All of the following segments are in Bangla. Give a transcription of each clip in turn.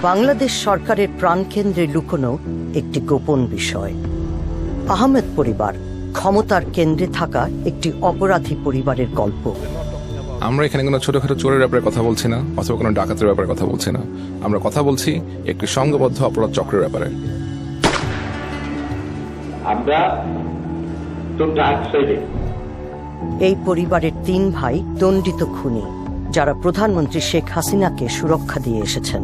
বাংলাদেশ সরকারের প্রাণকেন্দ্রে লুকোনো একটি গোপন বিষয়। আহমেদ পরিবার ক্ষমতার কেন্দ্রে থাকা একটি অপরাধী পরিবারের গল্প। আমরা এখানে কোনো ছোটখাটো চোরের ব্যাপারে কথা বলছি না, অথবা কোনো ডাকাতের ব্যাপারে কথা বলছি না। আমরা কথা বলছি একটি সংঘবদ্ধ অপরাধ চক্রের ব্যাপারে। এই পরিবারের 3 ভাই দণ্ডিত খুনি, যারা প্রধানমন্ত্রী শেখ হাসিনাকে সুরক্ষা দিয়ে এসেছেন।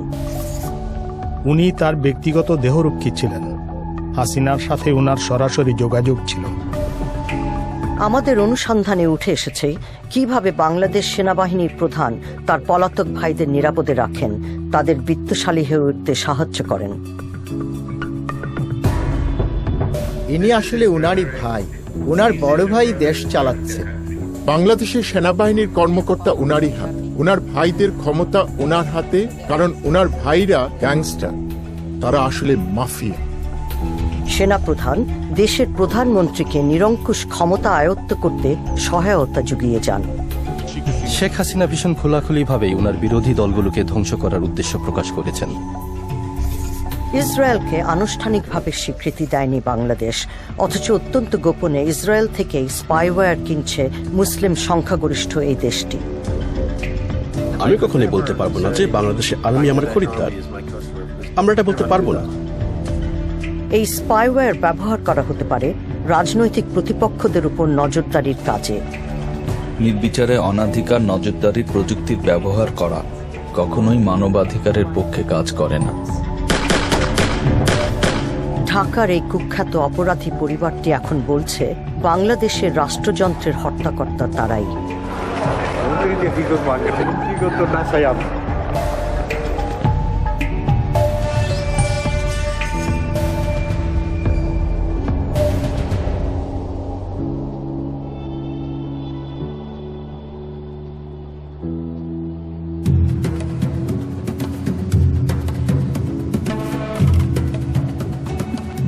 উনি তার ব্যক্তিগত দেহরক্ষী ছিলেন। হাসিনার সাথে উনার সরাসরি যোগাযোগ ছিল। আমাদের অনুসন্ধানে উঠে এসেছে কিভাবে বাংলাদেশ সেনাবাহিনীর প্রধান তার পলাতক ভাইদের নিরাপদে রাখেন, তাদের বিত্তশালী হয়ে উঠতে সাহায্য করেন। ইনি আসলে উনারই ভাই। উনার বড় ভাই দেশ চালাচ্ছে। বাংলাদেশের সেনাবাহিনীর কর্মকর্তা উনারই হাত। উনার ভাইদের ক্ষমতা ওনার হাতে, কারণ উনার ভাইরা গ্যাংস্টার, তারা আসলে মাফিয়া। সেনাপ্রধান দেশের প্রধানমন্ত্রীকে নিরঙ্কুশ ক্ষমতা আয়ত্ত করতে সহায়তা জুগিয়ে যান। শেখ হাসিনা ভীষণ খোলাখুলিভাবেই উনার বিরোধী দলগুলোকে ধ্বংস করার উদ্দেশ্য প্রকাশ করেছেন। ইসরায়েলকে আনুষ্ঠানিকভাবে স্বীকৃতি দেয়নি বাংলাদেশ, অথচ অত্যন্ত গোপনে ইসরায়েল থেকেই স্পাইওয়্যার কিনছে মুসলিম সংখ্যাগরিষ্ঠ এই দেশটি। আমি কখনোই বলতে পারবো না যে বাংলাদেশের আর্মি আমার খরিদ্দার। আমরা এটা বলতে পারবো না। এই স্পাইওয়্যার ব্যবহার করা হতে পারে রাজনৈতিক প্রতিপক্ষদের উপর নজরদারির কাজে। নির্বিচারে অনাধিকার নজরদারি প্রযুক্তির ব্যবহার করা কখনোই মানবাধিকারের পক্ষে কাজ করে না। ঢাকার এই কুখ্যাত অপরাধী পরিবারটি এখন বলছে বাংলাদেশের রাষ্ট্রযন্ত্রের হত্যাকর্তা তারাই।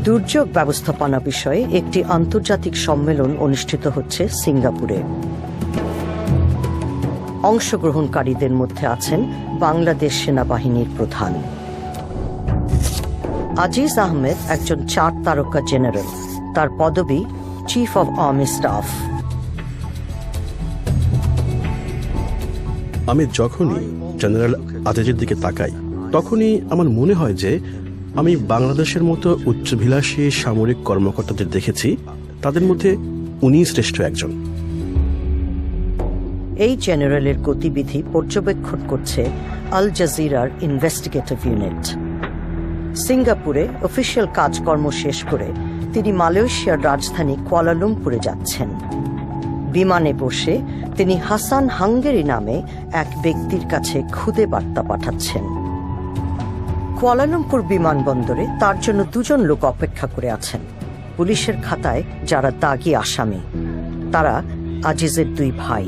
দুর্যোগ ব্যবস্থাপনা বিষয়ে একটি আন্তর্জাতিক সম্মেলন অনুষ্ঠিত হচ্ছে সিঙ্গাপুরে। অংশগ্রহণকারীদের মধ্যে আছেন বাংলাদেশ সেনাবাহিনীর প্রধান আজিজ আহমেদ, একজন 4 তারকা জেনারেল। তার পদবি চিফ অব আর্মি স্টাফ। আমি যখনই জেনারেল আজিজের দিকে তাকাই, তখনই আমার মনে হয় যে আমি বাংলাদেশের মতো উচ্চভিলাষী সামরিক কর্মকর্তাদের দেখেছি, তাদের মধ্যে উনি শ্রেষ্ঠ একজন। এই জেনারেলের গতিবিধি পর্যবেক্ষণ করছে আল জাজিরার ইনভেস্টিগেটিভ ইউনিট। সিঙ্গাপুরে অফিসিয়াল কাজকর্ম শেষ করে তিনি মালয়েশিয়ার রাজধানী কুয়ালালামপুরে যাচ্ছেন। বিমানে বসে তিনি হাসান হাঙ্গেরি নামে এক ব্যক্তির কাছে খুদে বার্তা পাঠাচ্ছেন। কুয়ালালামপুর বিমানবন্দরে তার জন্য 2 জন লোক অপেক্ষা করে আছেন, পুলিশের খাতায় যারা দাগি আসামি। তারা আজিজের 2 ভাই।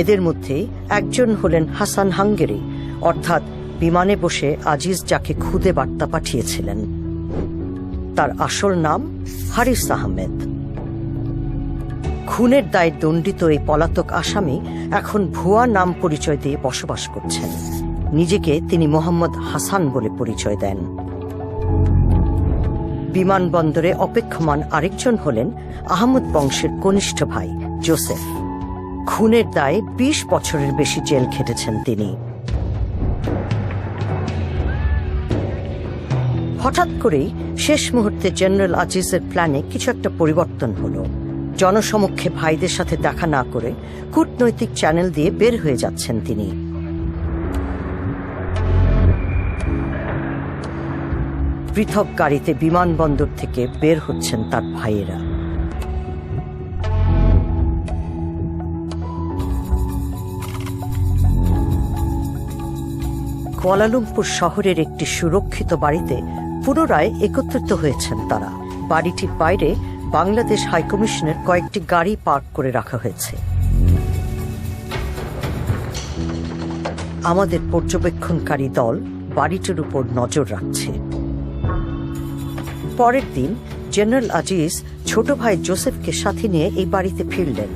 এদের মধ্যে একজন হলেন হাসান হাঙ্গেরি, অর্থাৎ বিমানে বসে আজিজ যাকে খুদে বার্তা পাঠিয়েছিলেন। তার আসল নাম হারিস আহমেদ। খুনের দায়ে দণ্ডিত এই পলাতক আসামি এখন ভুয়া নাম পরিচয় দিয়ে বসবাস করছেন। নিজেকে তিনি মোহাম্মদ হাসান বলে পরিচয় দেন। বিমানবন্দরে অপেক্ষমান আরেকজন হলেন আহমদ বংশের কনিষ্ঠ ভাই জোসেফ। খুনের দায়ে 20 বছরের বেশি জেল খেটেছেন তিনি। হঠাৎ করেই শেষ মুহূর্তে জেনারেল আজিজের প্ল্যানে কিছু একটা পরিবর্তন হলো। জনসমক্ষে ভাইদের সাথে দেখা না করে কূটনৈতিক চ্যানেল দিয়ে বের হয়ে যাচ্ছেন তিনি। পৃথক গাড়িতে বিমানবন্দর থেকে বের হচ্ছেন তার ভাইয়েরা। কুয়ালালামপুর শহরের একটি সুরক্ষিত বাড়িতে পুনরায় একত্রিত হয়েছেন তারা। বাড়িটির বাইরে বাংলাদেশ হাইকমিশনের কয়েকটি গাড়ি পার্ক করে রাখা হয়েছে। আমাদের পর্যবেক্ষণকারী দল বাড়িটির উপর নজর রাখছে। পরের দিন জেনারেল আজিজ ছোট ভাই জোসেফকে সাথে নিয়ে এই বাড়িতে ফিরলেন।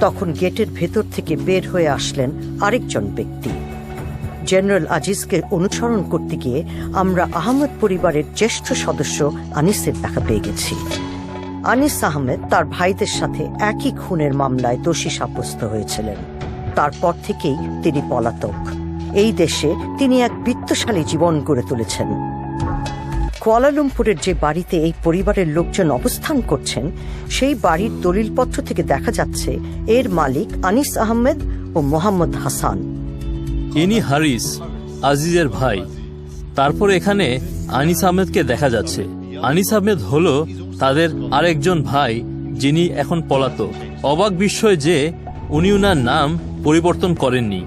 তখন গেটের ভেতর থেকে বের হয়ে আসলেন আরেকজন ব্যক্তি। জেনারেল আজিজকে অনুসরণ করতে গিয়ে আমরা আহমেদ পরিবারের জ্যেষ্ঠ সদস্য আনিসের দেখা পেয়ে গেছি। আনিস আহমেদ তার ভাইদের সাথে একই খুনের মামলায় দোষী সাব্যস্ত হয়েছিলেন। তারপর থেকেই তিনি পলাতক। এই দেশে তিনি এক বিত্তশালী জীবন গড়ে তুলেছেন। কুয়ালালামপুরের যে বাড়িতে এই পরিবারের লোকজন অবস্থান করছেন, সেই বাড়ির দলিলপত্র থেকে দেখা যাচ্ছে এর মালিক আনিস আহমেদ ও মোহাম্মদ হাসান। ইনি হারিস, আজিজের ভাই। তারপর এখানে আনিস আহমেদকে দেখা যাচ্ছে। আনিস আহমেদ হলো তাদের আরেকজন ভাই, যিনি এখন পলাতক। অবাক বিষয় যে উনি উনার নাম পরিবর্তন করেননি।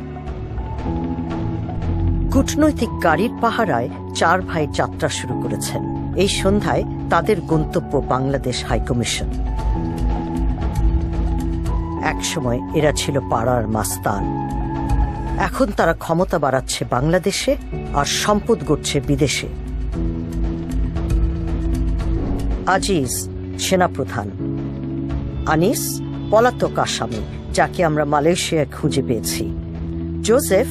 কূটনৈতিক গাড়ির পাহারায় 4 ভাই যাত্রা শুরু করেছেন। এই সন্ধ্যায় তাদের গন্তব্য বাংলাদেশ হাইকমিশন। একসময় এরা ছিল পাড়ার মাস্তান। এখন তারা ক্ষমতা বাড়াচ্ছে বাংলাদেশে আর সম্পদ গড়ছে বিদেশে। আজিজ সেনাপ্রধান, আনিস পলাতক আসামি, যাকে আমরা মালয়েশিয়ায় খুঁজে পেয়েছি। জোসেফ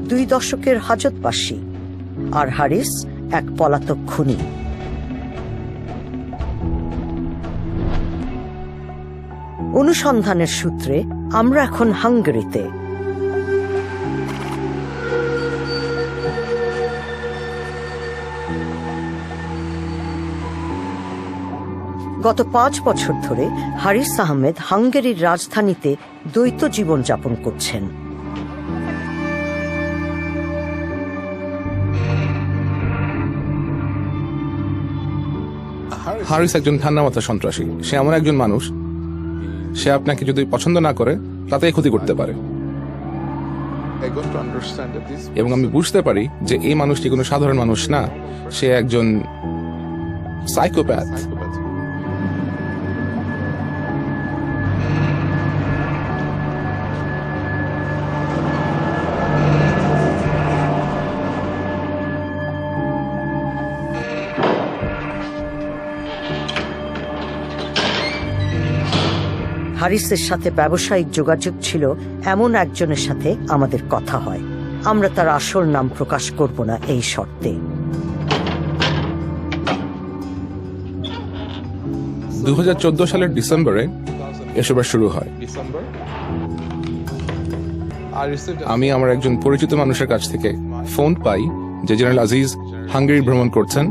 2 দশকের হাজতবাসী, আর হারিস এক পলাতক খুনি। অনুসন্ধানের সূত্রে আমরা এখন হাঙ্গেরিতে। গত 5 বছর ধরে হারিস আহমেদ হাঙ্গেরির রাজধানীতে দ্বৈত জীবন যাপন করছেন। হারিস একজন ঠান্ডা মাথা সন্ত্রাসী। সে এমন একজন মানুষ, সে আপনাকে যদি পছন্দ না করে তাতেই ক্ষতি করতে পারে। এবং আমি বুঝতে পারি যে এই মানুষটি কোনো সাধারণ মানুষ না, সে একজন সাইকোপ্যাথ। হারিসের সাথে ব্যবসায়িক যোগাযোগ ছিল এমন একজনের সাথে আমাদের কথা হয়। আমরা তার আসল নাম প্রকাশ করব না এই শর্তে। 2014 সালের ডিসেম্বরে এসবের শুরু হয়। আমি আমার একজন পরিচিত মানুষের কাছ থেকে ফোন পাই যে জেনারেল আজিজ হাঙ্গেরি ভ্রমণ করছেন।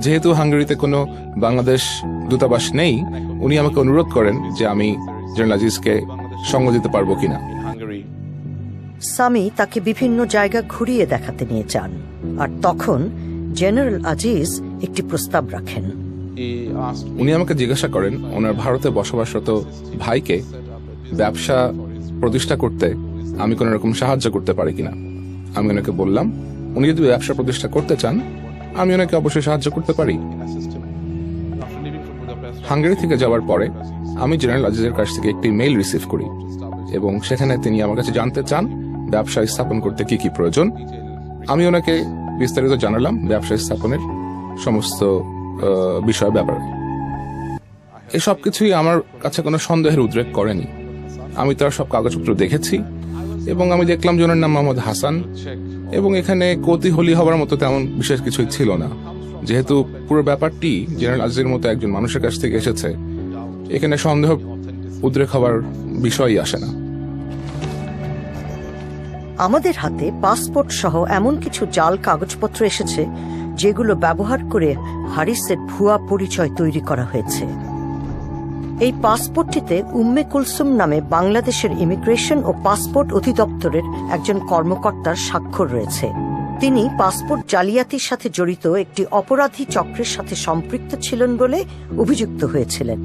যেহেতু হাঙ্গেরিতে কোনো বাংলাদেশ দূতাবাস নেই, উনি আমাকে অনুরোধ করেন যে আমি জেনারেল আজিজকে সঙ্গ দিতে পারবো কিনা। সামি তাকে বিভিন্ন জায়গা ঘুরিয়ে দেখাতে নিয়ে যান, আর তখন জেনারেল আজিজ একটি প্রস্তাব রাখেন। উনি আমাকে জিজ্ঞাসা করেন ওনার ভারতে বসবাসরত ভাইকে ব্যবসা প্রতিষ্ঠা করতে আমি কোন রকম সাহায্য করতে পারি কিনা। আমি ওনাকে বললাম, উনি যদি ব্যবসা প্রতিষ্ঠা করতে চান আমি ওনাকে অবশ্যই সাহায্য করতে পারি। হাঙ্গেরি থেকে যাওয়ার পরে আমি জেনারেল আজিজের কাছ থেকে একটি মেইল রিসিভ করি এবং সেখানে তিনি আমার কাছে জানতে চান ব্যবসা স্থাপন করতে কি কি প্রয়োজন। আমি ওনাকে বিস্তারিত জানালাম ব্যবসা স্থাপনের সমস্ত বিষয় ব্যাপারে। এই সব কিছুই আমার কাছে কোনো সন্দেহের উদ্রেক করেনি। আমি তার সব কাগজপত্র দেখেছি এবং আমি দেখলাম যে ওনার নাম মোহাম্মদ হাসান, এবং এখানে কৌতূহলী হওয়ার মতো তেমন বিশেষ কিছুই ছিল না। যেহেতু পুরো ব্যাপারটি জেনারেল আজিজের মতো একজন মানুষের কাছ থেকে এসেছে, এখানে সন্দেহ উদ্রেক হওয়ার বিষয়ই আসে না। আমাদের হাতে পাসপোর্ট সহ এমন কিছু জাল কাগজপত্র এসেছে যেগুলো ব্যবহার করে হারিসের ভুয়া পরিচয় তৈরি করা হয়েছে। এই পাসপোর্টটিতে উম্মে কুলসুম নামে বাংলাদেশের ইমিগ্রেশন ও পাসপোর্ট অধিদপ্তরের একজন কর্মকর্তার স্বাক্ষর রয়েছে। তিনি পাসপোর্ট জালিয়াতির সাথে জড়িত একটি অপরাধী চক্রের সাথে সম্পৃক্ত ছিলেন বলে অভিযুক্ত হয়েছিলেন।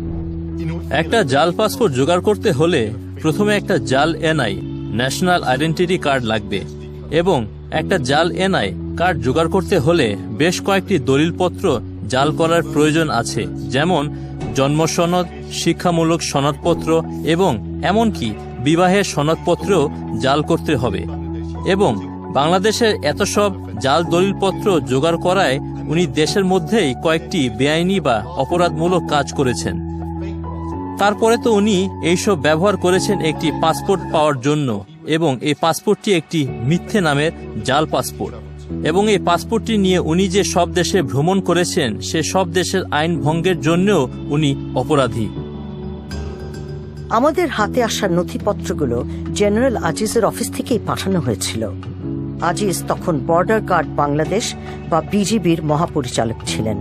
একটা জাল পাসপোর্ট জোগাড় করতে হলে প্রথমে একটা জাল এনআই ন্যাশনাল আইডেন্টিটি কার্ড লাগবে, এবং একটা জাল এনআই কার্ড জোগাড় করতে হলে বেশ কয়েকটি দলিলপত্র জাল করার প্রয়োজন আছে, যেমন জন্ম সনদ, শিক্ষামূলক সনদপত্র এবং এমনকি বিবাহের সনদপত্রও জাল করতে হবে। এবং বাংলাদেশের এত সব জাল দলিলপত্র জোগাড় করায় উনি দেশের মধ্যেই কয়েকটি বেআইনি বা অপরাধমূলক কাজ করেছেন। তারপরে তো উনি এইসব ব্যবহার করেছেন একটি পাসপোর্ট পাওয়ার জন্য। এবং এই পাসপোর্টটি একটি মিথ্যে নামের জাল পাসপোর্ট এবং এই পাসপোর্টটি নিয়ে উনি যে সব দেশে ভ্রমণ করেছেন সে সব দেশের আইন ভঙ্গের জন্যও উনি অপরাধী। আমাদের হাতে আসা নথিপত্রগুলো জেনারেল আজিজের অফিস থেকেই পাঠানো হয়েছিল। আজিজ তখন বর্ডার গার্ড বাংলাদেশ বা বিজিবির মহাপরিচালক ছিলেন।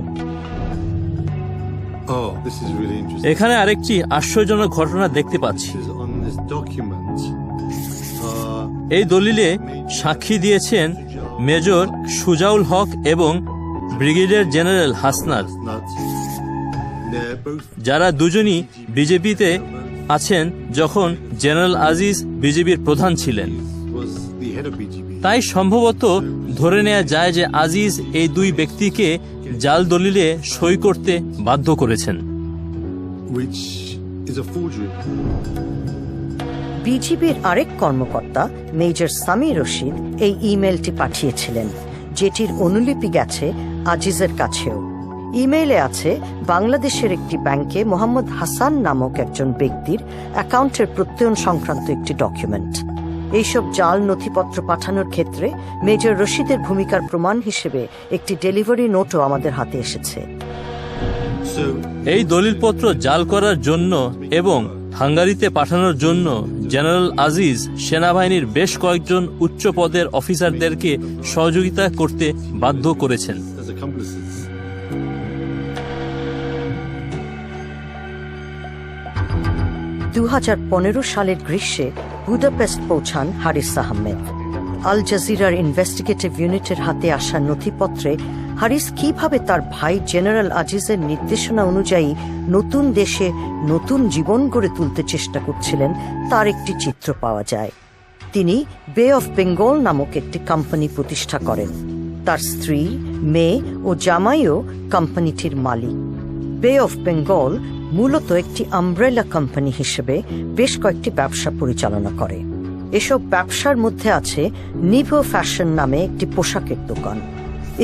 এখানে আরেকটি আশ্চর্যজনক ঘটনা দেখতে পাচ্ছি। এই দলিলে সাক্ষী দিয়েছেন মেজর সুজাউল হক এবং ব্রিগেডিয়ার জেনারেল হাসনাত, যারা দুজনই বিজেপিতে আছেন যখন জেনারেল আজিজ বিজেপির প্রধান ছিলেন। তাই সম্ভবত ধরে নেওয়া যায় যে আজিজ এই দুই ব্যক্তিকে জাল দলিলে সই করতে বাধ্য করেছেন। বিজিবির আরেক কর্মকর্তা মেজর সামি রশিদ এই ইমেলটি পাঠিয়েছিলেন, যেটির অনুলিপি গেছে আজিজের কাছেও। ইমেইলে আছে বাংলাদেশের একটি ব্যাংকে মোহাম্মদ হাসান নামক একজন ব্যক্তির অ্যাকাউন্টের প্রত্যয়ন সংক্রান্ত একটি ডকুমেন্ট। এইসব জাল নথিপত্র পাঠানোর ক্ষেত্রে মেজর রশিদের ভূমিকার প্রমাণ হিসেবে একটি ডেলিভারি নোটও আমাদের হাতে এসেছে। এই দলিলপত্র জাল করার জন্য এবং হাঙ্গারিতে পাঠানোর জন্য জেনারেল আজিজ সেনাবাহিনীর বেশ কয়েকজন উচ্চ পদের অফিসারদেরকে সহযোগিতা করতে বাধ্য করেছেন। 2015 সালের গ্রীষ্মে বুদাপেস্ট পৌঁছান হারিস আহমেদ। আল জাজিরার ইনভেস্টিগেটিভ ইউনিটের হাতে আসা নথিপত্রে হারিস কিভাবে তার ভাই জেনারেল আজিজের নির্দেশনা অনুযায়ী নতুন দেশে নতুন জীবন গড়ে তুলতে চেষ্টা করছিলেন তার একটি চিত্র পাওয়া যায়। তিনি বে অফ বেঙ্গল নামক একটি কোম্পানি প্রতিষ্ঠা করেন। তার স্ত্রী, মেয়ে ও জামাইও কোম্পানিটির মালিক। বে অফ বেঙ্গল মূলত একটি আমব্রেলা কোম্পানি হিসেবে বেশ কয়েকটি ব্যবসা পরিচালনা করে। এসব ব্যবসার মধ্যে আছে নিভো ফ্যাশন নামে একটি পোশাকের দোকান।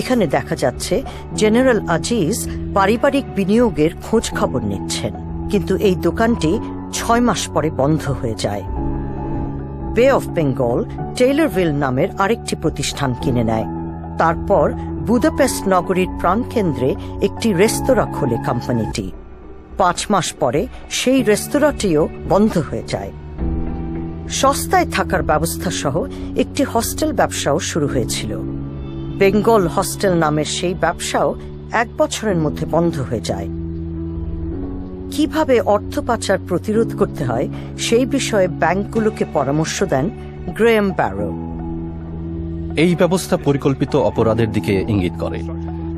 এখানে দেখা যাচ্ছে জেনারেল আজিজ পারিবারিক বিনিয়োগের খোঁজ খবর নিচ্ছেন, কিন্তু এই দোকানটি 6 মাস পরে বন্ধ হয়ে যায়। বে অফ বেঙ্গল টেইলরভিল নামের আরেকটি প্রতিষ্ঠান কিনে নেয়। তারপর বুদাপেস্ট নগরীর প্রাণকেন্দ্রে একটি রেস্তোরাঁ খোলে কোম্পানিটি। 5 মাস পরে সেই রেস্তোরাঁটিও বন্ধ হয়ে যায়। সস্তায় থাকার ব্যবস্থা সহ একটি হস্টেল ব্যবসাও শুরু হয়েছিল। বেঙ্গল হস্টেল নামের সেই ব্যবসাও 1 বছরের মধ্যে বন্ধ হয়ে যায়। কিভাবে অর্থ পাচার প্রতিরোধ করতে হয় সেই বিষয়ে ব্যাংকগুলোকে পরামর্শ দেন গ্রেয়াম ব্যারো। এই ব্যবস্থা পরিকল্পিত অপরাধের দিকে ইঙ্গিত করে।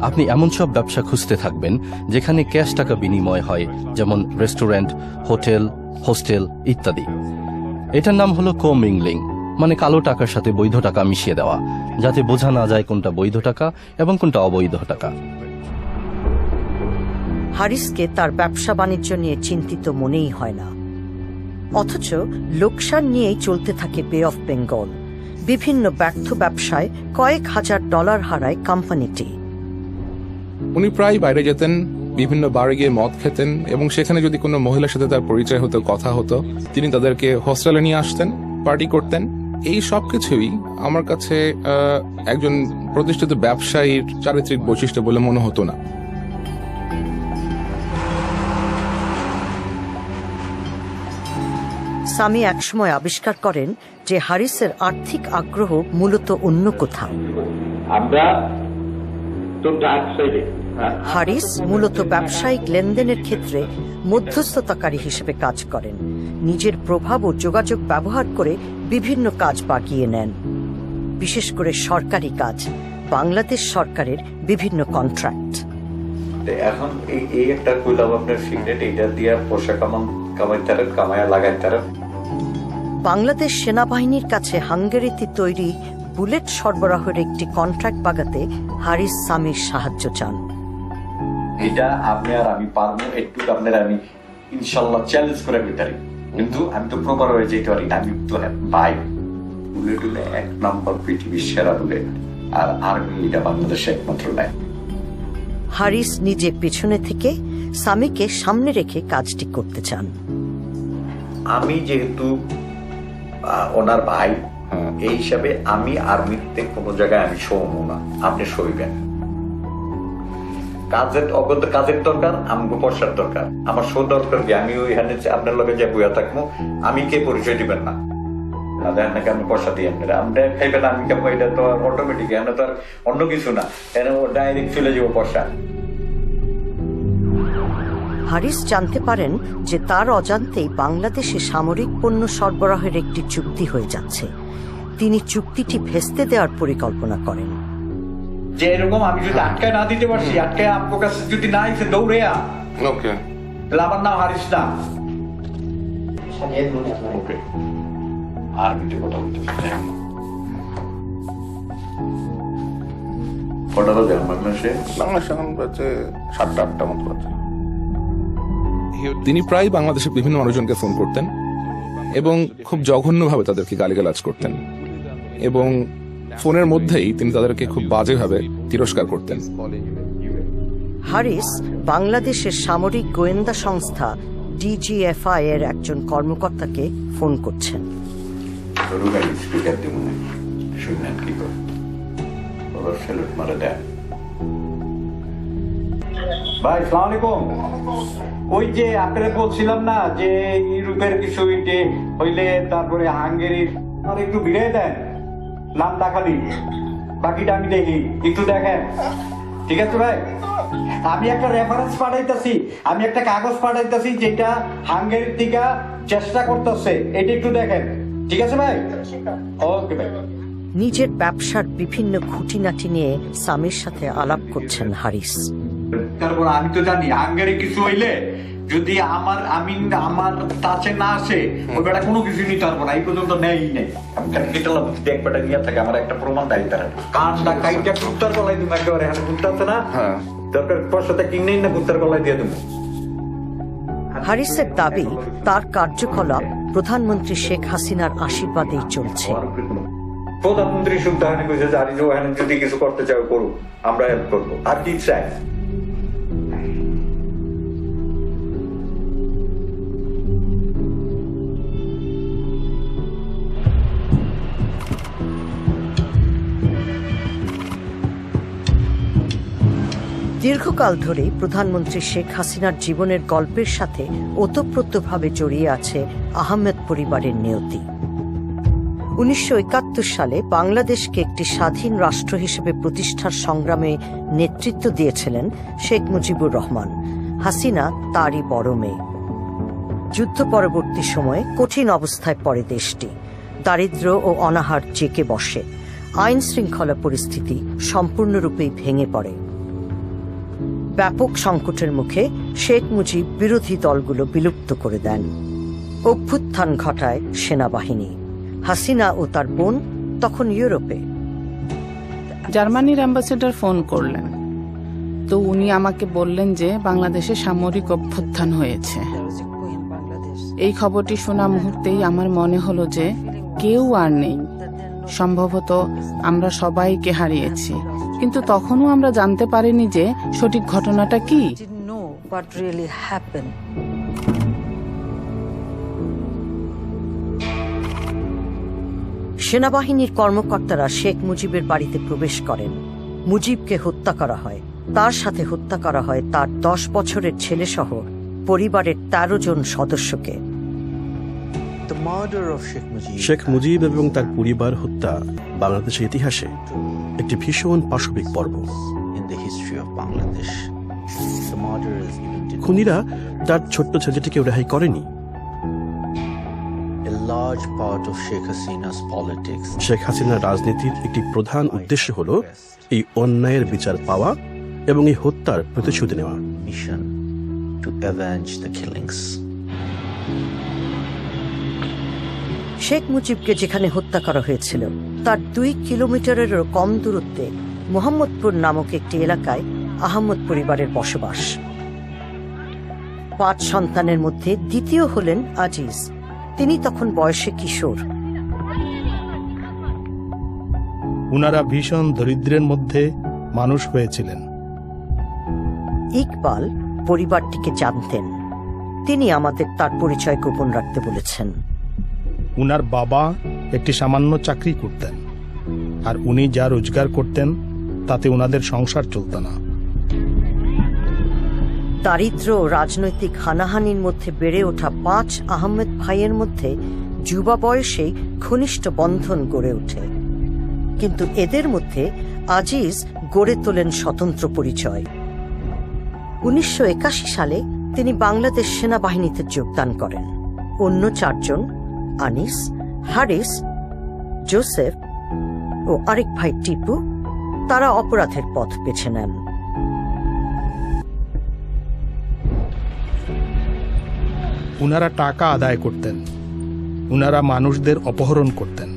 আপনি এমন সব ব্যবসা খুঁজতে থাকবেন যেখানে ক্যাশ টাকা বিনিময় হয়, যেমন রেস্টুরেন্ট, হোটেল, হোস্টেল ইত্যাদি। এটার নাম হলো কো-মিংলিং, মানে কালো টাকার সাথে বৈধ টাকা মিশিয়ে দেওয়া, যাতে বোঝা না যায় কোনটা বৈধ টাকা এবং কোনটা অবৈধ টাকা। হারিসকে তার ব্যবসা বাণিজ্য নিয়ে চিন্তিত মনেই হয় না, অথচ লোকসান নিয়েই চলতে থাকে বে অফ বেঙ্গল। বিভিন্ন ব্যর্থ ব্যবসায় কয়েক হাজার ডলার হারায় কোম্পানিটি। উনি প্রায় বাইরে যেতেন, বিভিন্ন বারে গিয়ে মদ খেতেন এবং সেখানে যদি কোনো মহিলার সাথে তার পরিচয় হতো, কথা হতো, তিনি তাদেরকে হোস্টেলে নিয়ে আসতেন, পার্টি করতেন। এই সব কিছুই আমার কাছে একজন প্রতিষ্ঠিত ব্যবসায়ীর চারিত্রিক বৈশিষ্ট্য বলে মনে হতো না। সামি একসময় আবিষ্কার করেন যে হারিসের আর্থিক আগ্রহ মূলত অন্য কোথাও। হারিস মূলত ব্যবসায়িক লেনদেনের ক্ষেত্রে মধ্যস্থতাকারী হিসেবে কাজ করেন। নিজের প্রভাব ও যোগাযোগ ব্যবহার করে বিভিন্ন কাজ বাগিয়ে নেন, বিশেষ করে সরকারি কাজ, বাংলাদেশ সরকারের বিভিন্ন কন্ট্রাক্ট। এখন এই একটা কইলাম আপনার সিগারেট, এটা দিয়ে পয়সা কামাইয়া লাগাইতার। বাংলাদেশ সেনাবাহিনীর কাছে হাঙ্গেরিতে তৈরি বুলেট সরবরাহের একটি কন্ট্রাক্ট বাগাতে হারিস সামির সাহায্য চান। এটা আপনি আর আমি পারবো, একটু আপনার আমি ইনশাল্লাহ চ্যালেঞ্জ করে বিতারি, কিন্তু আমি তো প্রপার হয়ে যেতে পারি না। আমি তো ভাই বুলেট হলে 1 নম্বর পৃথিবীর সেরা বুলেট, আর আর্মি এটা বাংলাদেশে একমাত্র নাই। হারিস নিজে পিছনে থেকে সামিকে সামনে রেখে কাজটি করতে চান। আমি যেহেতু ওনার ভাই হ্যাঁ। এই হিসাবে আমি আর্মিতে কোনো জায়গায় আমি শোবো না, আপনি সইবেন। কাজের দরকার, আমাকে পয়সার দরকার। আমার শো দরকার কি? আমি ওইখানে আপনার লগে যে বইয়া থাকবো, আমি কে পরিচয় দিবেন না? আপনাকে আমি পয়সা দিয়ে আপনি খাইবেন, আমি কেমন? এটা তো অটোমেটিক, এখানে তো আর অন্য কিছু না, এখানে ডাইরেক্ট চলে যাবো পয়সা। হারিস জানতে পারেন যে তার অজান্তেই বাংলাদেশে সামরিক পণ্য সরবরাহের একটি চুক্তি হয়ে যাচ্ছে। তিনি চুক্তিটি ভেস্তে দেওয়ার পরিকল্পনা করেন। যে এরকম আমি যদি আটকায় না দিতে পারছি, আটকায় আপনার কাছে যদি না এসে দৌড়ে ওকে, তাহলে আমার নাম হারিস না। ওকে, আর কিছু কথা বলতে কটা বাজে বাংলাদেশে? বাংলাদেশ এখন বাজে 7টা-8টা মতো বাজে। তিনি প্রায় বাংলাদেশের বিভিন্ন মানুষজনকে ফোন করতেন এবং খুব জঘন্যভাবে তাদেরকে গালিগালাজ করতেন, এবং ফোনের মধ্যেই তিনি তাদেরকে খুব বাজেভাবে তিরস্কার করতেন। হারিস বাংলাদেশের সামরিক গোয়েন্দা সংস্থা ডিজিএফআই এর একজন কর্মকর্তাকে ফোন করছেন। ভাই সালাম আলাইকুম। ওই যে আপনারা বলছিলাম না যে ইউরোপের কিছু হইলে তারপরে হাঙ্গেরির, আর একটু ভিড়ে দেন নামটা খালি, বাকিটা আমি দেখি, একটু দেখেন। ঠিক আছে ভাই, আমি একটা রেফারেন্স পাঠাইতেছি, আমি একটা কাগজ পাঠাইতেছি যেটা হাঙ্গেরির থেকে চেষ্টা করতেছে, এটা একটু দেখেন। ঠিক আছে ভাই? ওকে ভাই। নিজের ব্যবসার বিভিন্ন খুঁটিনাটি নিয়ে সামির সাথে আলাপ করছেন হারিস। তারপর আমি তো জানি হাঙ্গেরি কিছু হইলে যদি আমার কাছে না আসে, ওই বেটা কোনো কিছু নিতে পারবো না, এই পর্যন্ত নেই নেই। আমি কেটালাম একবারটা নিয়ে থাকে, আমার একটা প্রমাণ দায়ী তারা কানটা কাইটা কুত্তার গলায় তুমি একেবারে, এখানে কুত্তা আছে না, দরকার পয়সাটা কিনেই না কুত্তার গলায় দিয়ে দেবো। হারিসের দাবি তার কার্যকলাপ প্রধানমন্ত্রী শেখ হাসিনার আশীর্বাদেই চলছে। প্রধানমন্ত্রী শুনতে হয় কইছে যে ওখানে যদি কিছু করতে চাও করুক, আমরা হেল্প করবো, আর কি চাই। দীর্ঘকাল ধরেই প্রধানমন্ত্রী শেখ হাসিনার জীবনের গল্পের সাথে ওতপ্রোতভাবে জড়িয়ে আছে আহমেদ পরিবারের নিয়তি। 1971 সালে বাংলাদেশকে একটি স্বাধীন রাষ্ট্র হিসেবে প্রতিষ্ঠার সংগ্রামে নেতৃত্ব দিয়েছিলেন শেখ মুজিবুর রহমান। হাসিনা তারই বড় মেয়ে। যুদ্ধ পরবর্তী সময়ে কঠিন অবস্থায় পড়ে দেশটি। দারিদ্র্য ও অনাহার জেঁকে বসে। আইন শৃঙ্খলা পরিস্থিতি সম্পূর্ণরূপেই ভেঙে পড়ে। ব্যাপক সংকটের মুখে শেখ মুজিব বিরোধী দলগুলো বিলুপ্ত করে দেন। অভ্যুত্থান ঘটায় সেনাবাহিনী। হাসিনা ও তার বোন তখন ইউরোপে। জার্মানির অ্যাম্বাসেডর ফোন করলেন, তো উনি আমাকে বললেন যে বাংলাদেশে সামরিক অভ্যুত্থান হয়েছে। এই খবরটি শোনা মুহূর্তেই আমার মনে হলো যে কেউ আর নেই, সম্ভবত আমরা সবাইকে হারিয়েছি। কিন্তু তখনও আমরা জানতে পারিনি যে সঠিক ঘটনাটা কি। সেনাবাহিনীর কর্মকর্তারা শেখ মুজিবের বাড়িতে প্রবেশ করেন। মুজিবকে হত্যা করা হয়। তার সাথে হত্যা করা হয় তার 10 বছরের ছেলেসহ পরিবারের 13 জন সদস্যকে। শেখ মুজিব এবং তার পরিবার হত্যা বাংলাদেশের ইতিহাসে একটি ভীষণ পাশবিক পর্ব। খুনিরা তার ছোট্ট ছেলেটিকে রেহাই করেনি। শেখ হাসিনার রাজনীতির একটি প্রধান উদ্দেশ্য হল এই অন্যায়ের বিচার পাওয়া এবং এই হত্যার প্রতিশোধ নেওয়া। শেখ মুজিবকে যেখানে হত্যা করা হয়েছিল তার 2 কিলোমিটারেরও কম দূরত্বে মোহাম্মদপুর নামক একটি এলাকায় আহমদ পরিবারের বসবাস। 5 সন্তানের মধ্যে দ্বিতীয় হলেন আজিজ। তিনি তখন বয়সে কিশোর। উনারা ভীষণ দরিদ্রের মধ্যে মানুষ হয়েছিলেন। ইকবাল পরিবারটিকে জানতেন। তিনি আমাদের তার পরিচয় গোপন রাখতে বলেছেন। উনার বাবা একটি সামান্য চাকরি করতেন, আর উনি যা রোজগার করতেন তাতে উনাদের সংসার চলত না। দারিদ্র ও রাজনৈতিক হানাহানির মধ্যে বেড়ে ওঠা 5 আহমেদ ভাইয়ের মধ্যে যুবা বয়সেই ঘনিষ্ঠ বন্ধন গড়ে ওঠে, কিন্তু এদের মধ্যে আজিজ গড়ে তোলেন স্বতন্ত্র পরিচয়। 1981 সালে তিনি বাংলাদেশ সেনাবাহিনীতে যোগদান করেন। অন্য 4 জন, আনিস, হারিস, জোসেফ ও আরেক ভাই টিপু, তারা অপরাধের পথ বেছে নেন। উনারা টাকা আদায় করতেন, উনারা মানুষদের অপহরণ করতেন,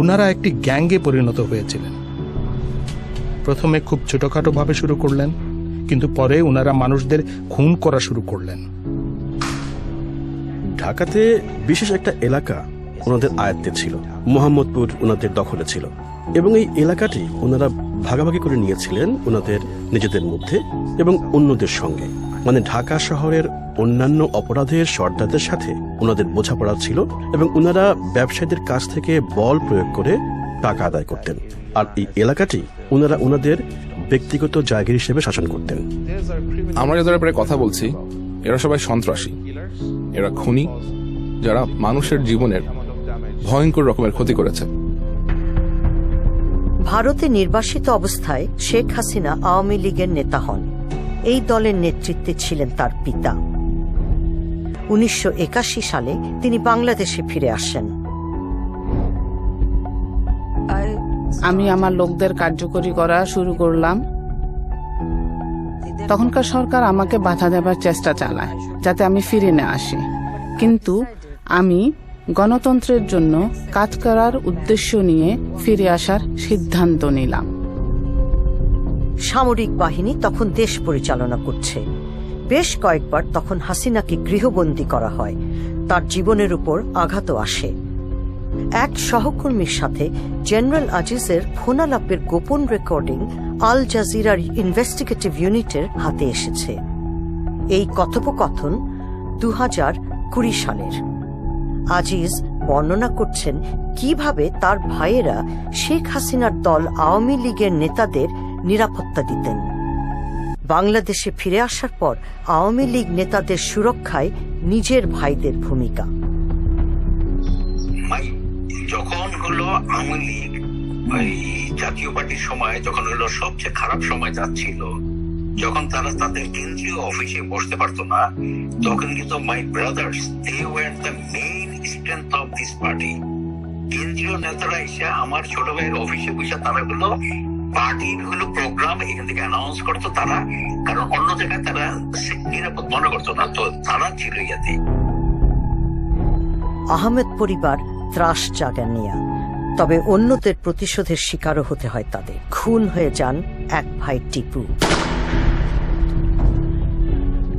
উনারা একটি গ্যাংয়ে পরিণত হয়েছিলেন। প্রথমে খুব ছোটখাটো ভাবে শুরু করলেন, কিন্তু পরে উনারা মানুষদের খুন করা শুরু করলেন। ঢাকাতে বিশেষ একটা এলাকা ওনাদের আয়ত্তে ছিল, মোহাম্মদপুর ওনাদের দখলে ছিল, এবং এই এলাকাটি ওনারা ভাগাভাগি করে নিয়েছিলেন ওনাদের নিজেদের মধ্যে এবং অন্যদের সঙ্গে। মানে ঢাকা শহরের অন্যান্য অপরাধের সর্দারদের সাথে ওনাদের বোঝাপড়া ছিল এবং ওনারা ব্যবসায়ীদের কাছ থেকে বল প্রয়োগ করে টাকা আদায় করতেন, আর এই এলাকাটি ওনারা ওনাদের ব্যক্তিগত জায়গা হিসেবে শাসন করতেন। আমরা যাদের ব্যাপারে কথা বলছি এরা সবাই সন্ত্রাসী, এরা খুনি যারা মানুষের জীবনের ভয়ঙ্কর রকমের ক্ষতি করেছে। ভারতে নির্বাসিত অবস্থায় শেখ হাসিনা আওয়ামী লীগের নেতা হন। এই দলের নেতৃত্বে ছিলেন তার পিতা। 1981 সালে তিনি বাংলাদেশে ফিরে আসেন। আমি আমার লোকদের কার্যকরী করা শুরু করলাম। তখনকার সরকার আমাকে বাধা দেবার চেষ্টা চালায় যাতে আমি ফিরে না আসি, কিন্তু আমি গণতন্ত্রের জন্য কাজ করার উদ্দেশ্য নিয়ে ফিরে আসার সিদ্ধান্ত নিলাম। সামরিক বাহিনী তখন দেশ পরিচালনা করছে। বেশ কয়েকবার তখন হাসিনাকে গৃহবন্দী করা হয়, তার জীবনের উপর আঘাতও আসে। এক সহকর্মীর সাথে জেনারেল আজিজের ফোনালাপের গোপন রেকর্ডিং আল জাজিরার ইনভেস্টিগেটিভ ইউনিটের হাতে এসেছে। এই কথোপকথন 2020 সালের। আজিজ বর্ণনা করছেন কিভাবে তার ভাইয়েরা শেখ হাসিনার দল আওয়ামী লীগের নেতাদের নিরাপত্তা দিতেন। বাংলাদেশে ফিরে আসার পর আওয়ামী লীগ নেতাদের সুরক্ষায় নিজের ভাইদের ভূমিকা। যখন হলো আওয়ামী লীগ ওই জাতীয় পার্টির সময়, যখন হলো সবচেয়ে খারাপ সময় যাচ্ছিল, যখন তারা তাদের কেন্দ্রীয় অফিসে বসতে পারতো না, তখন কিন্তু my brothers they were the main strength of this party. কেন্দ্রীয় নেতারা এসে আমার ছোট ভাইয়ের অফিসে বসে তারা হলো পার্টির হলো প্রোগ্রাম এখান থেকে অ্যানাউন্স করতো তারা, কারণ অন্য জায়গায় তারা নিরাপদ মনে করতো না, তো তারা ছিল ইয়াতে। আহমেদ পরিবার ত্রাস জাগানিয়া, তবে অন্যদের প্রতিশোধের শিকারও হতে হয় তাদের। খুন হয়ে যান এক ভাই টিপু।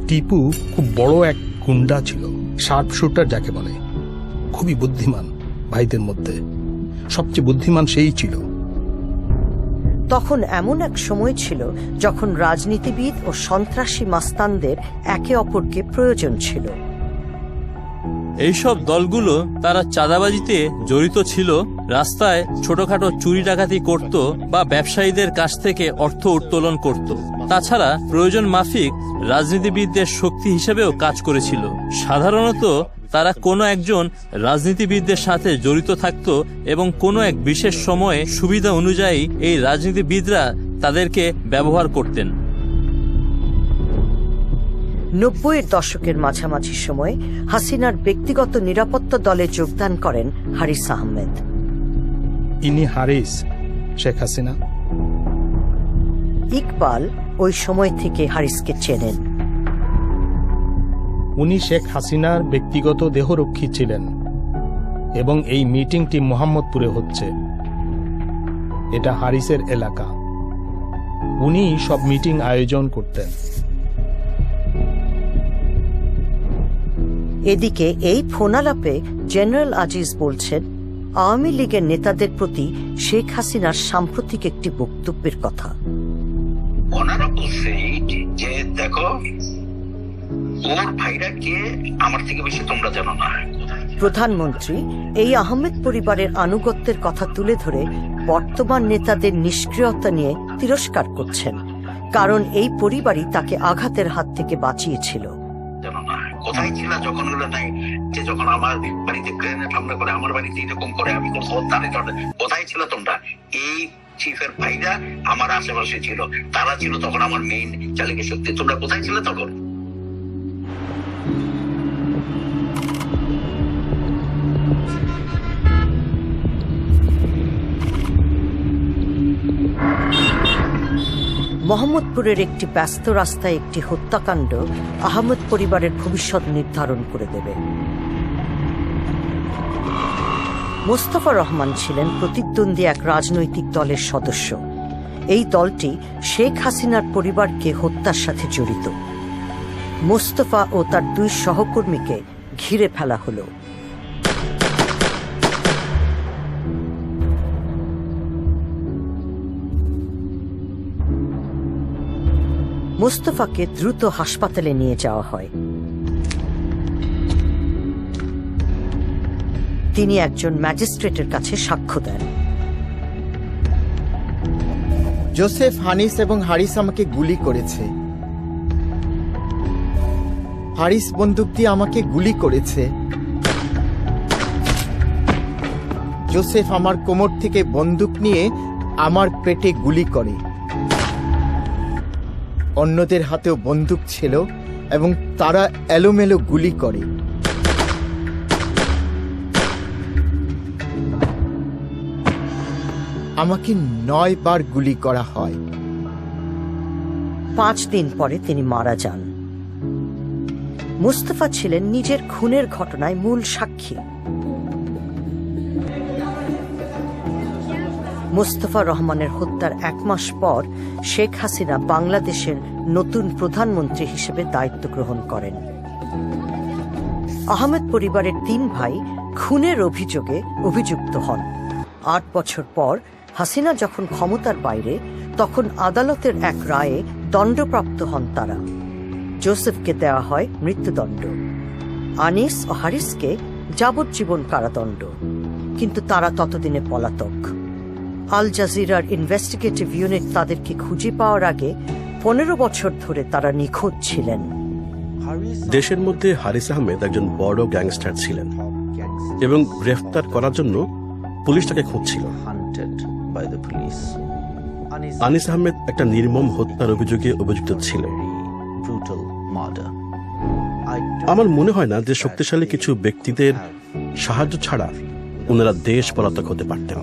টিপু খুব বড় এক গুন্ডা ছিল, শার্প শুটার যাকে বলে, খুবই বুদ্ধিমান। ভাইদের মধ্যে সবচেয়ে বুদ্ধিমান সেই ছিল। তখন এমন এক সময় ছিল যখন রাজনীতিবিদ ও সন্ত্রাসী মাস্তানদের একে অপরকে প্রয়োজন ছিল। এইসব দলগুলো তারা চাঁদাবাজিতে জড়িত ছিল, রাস্তায় ছোটখাটো চুরি ডাকাতি করত বা ব্যবসায়ীদের কাছ থেকে অর্থ উত্তোলন করত। তাছাড়া প্রয়োজন মাফিক রাজনীতিবিদদের শক্তি হিসেবেও কাজ করেছিল। সাধারণত তারা কোনো একজন রাজনীতিবিদদের সাথে জড়িত থাকত এবং কোনো এক বিশেষ সময়ে সুবিধা অনুযায়ী এই রাজনীতিবিদরা তাদেরকে ব্যবহার করতেন। 90-এর দশকের মাঝামাঝি সময়ে হাসিনার ব্যক্তিগত নিরাপত্তা দলে যোগদান করেন হারিস আহমেদ। ইনি হারিস, শেখ হাসিনা। ইকবাল ওই সময় থেকে হারিসকে চেনেন। উনি শেখ হাসিনার ব্যক্তিগত দেহরক্ষী ছিলেন এবং এই মিটিংটি মোহাম্মদপুরে হচ্ছে। এটা হারিসের এলাকা, উনি সব মিটিং আয়োজন করতেন। এদিকে এই ফোনালাপে জেনারেল আজিজ বলছেন আওয়ামী লীগের নেতাদের প্রতি শেখ হাসিনার সাম্প্রতিক একটি বক্তব্যের কথা। ওনারা বলছে যে দেখো, ওর ভাইরা কে আমার থেকে বেশি তোমরা জানো না, প্রধানমন্ত্রী এই আহমেদ পরিবারের আনুগত্যের কথা তুলে ধরে বর্তমান নেতাদের নিষ্ক্রিয়তা নিয়ে তিরস্কার করছেন, কারণ এই পরিবারই তাকে আঘাতের হাত থেকে বাঁচিয়েছিল। কোথায় ছিল যখন হলো নাই যে যখন আমার বাড়িতে গ্রেনেড হামলা করে, আমার বাড়িতে এরকম করে, আমি কোথায় ছিল তোমরা? এই চিফের ভাইরা আমার আশেপাশে ছিল, তারা ছিল তখন আমার মেইন চালিকা শক্তি। তোমরা কোথায় ছিল তখন? মোহাম্মদপুরের একটি ব্যস্ত রাস্তায় একটি হত্যাকাণ্ড আহমেদ পরিবারের ভবিষ্যৎ নির্ধারণ করে দেবে। মোস্তফা রহমান ছিলেন প্রতিদ্বন্দ্বী এক রাজনৈতিক দলের সদস্য। এই দলটি শেখ হাসিনার পরিবারকে হত্যার সাথে জড়িত। মোস্তফা ও তার 2 সহকর্মীকে ঘিরে ফেলা হলো। মোস্তফাকে দ্রুত হাসপাতালে নিয়ে যাওয়া হয়। তিনি একজন ম্যাজিস্ট্রেটের কাছে সাক্ষ্য দেন। জোসেফ, হানিস এবং হারিস আমাকে গুলি করেছে। হারিস বন্দুক দিয়ে আমাকে গুলি করেছে। জোসেফ আমার কোমর থেকে বন্দুক নিয়ে আমার পেটে গুলি করে। অন্যদের হাতেও বন্দুক ছিল এবং তারা এলোমেলো গুলি করে। আমাকে 9 বার গুলি করা হয়। 5 দিন পরে তিনি মারা যান। মুস্তাফা ছিলেন নিজের খুনের ঘটনায় মূল সাক্ষী। মোস্তফা রহমানের হত্যার 1 মাস পর শেখ হাসিনা বাংলাদেশের নতুন প্রধানমন্ত্রী হিসেবে দায়িত্ব গ্রহণ করেন। আহমেদ পরিবারের 3 ভাই খুনের অভিযোগে অভিযুক্ত হন। 8 বছর পর হাসিনা যখন ক্ষমতার বাইরে, তখন আদালতের এক রায়ে দণ্ডপ্রাপ্ত হন তারা। জোসেফকে দেওয়া হয় মৃত্যুদণ্ড, আনিস ও হারিসকে যাবজ্জীবন কারাদণ্ড, কিন্তু তারা ততদিনে পলাতক। আল জাজিরার ইনভেস্টিগেটিভ ইউনিট তাদেরকে খুঁজে পাওয়ার আগে 15 বছর ধরে তারা নিখোঁজ ছিলেন। দেশের মধ্যে হারিস আহমেদ একজন বড় গ্যাংস্টার ছিলেন এবং গ্রেফতার করার জন্য পুলিশ তাকে খুঁজছিল। আনিস আহমেদ একটা নির্মম হত্যার অভিযোগে অভিযুক্ত ছিল। আমার মনে হয় না যে শক্তিশালী কিছু ব্যক্তিদের সাহায্য ছাড়া ওনারা দেশ পলাতক হতে পারতেন।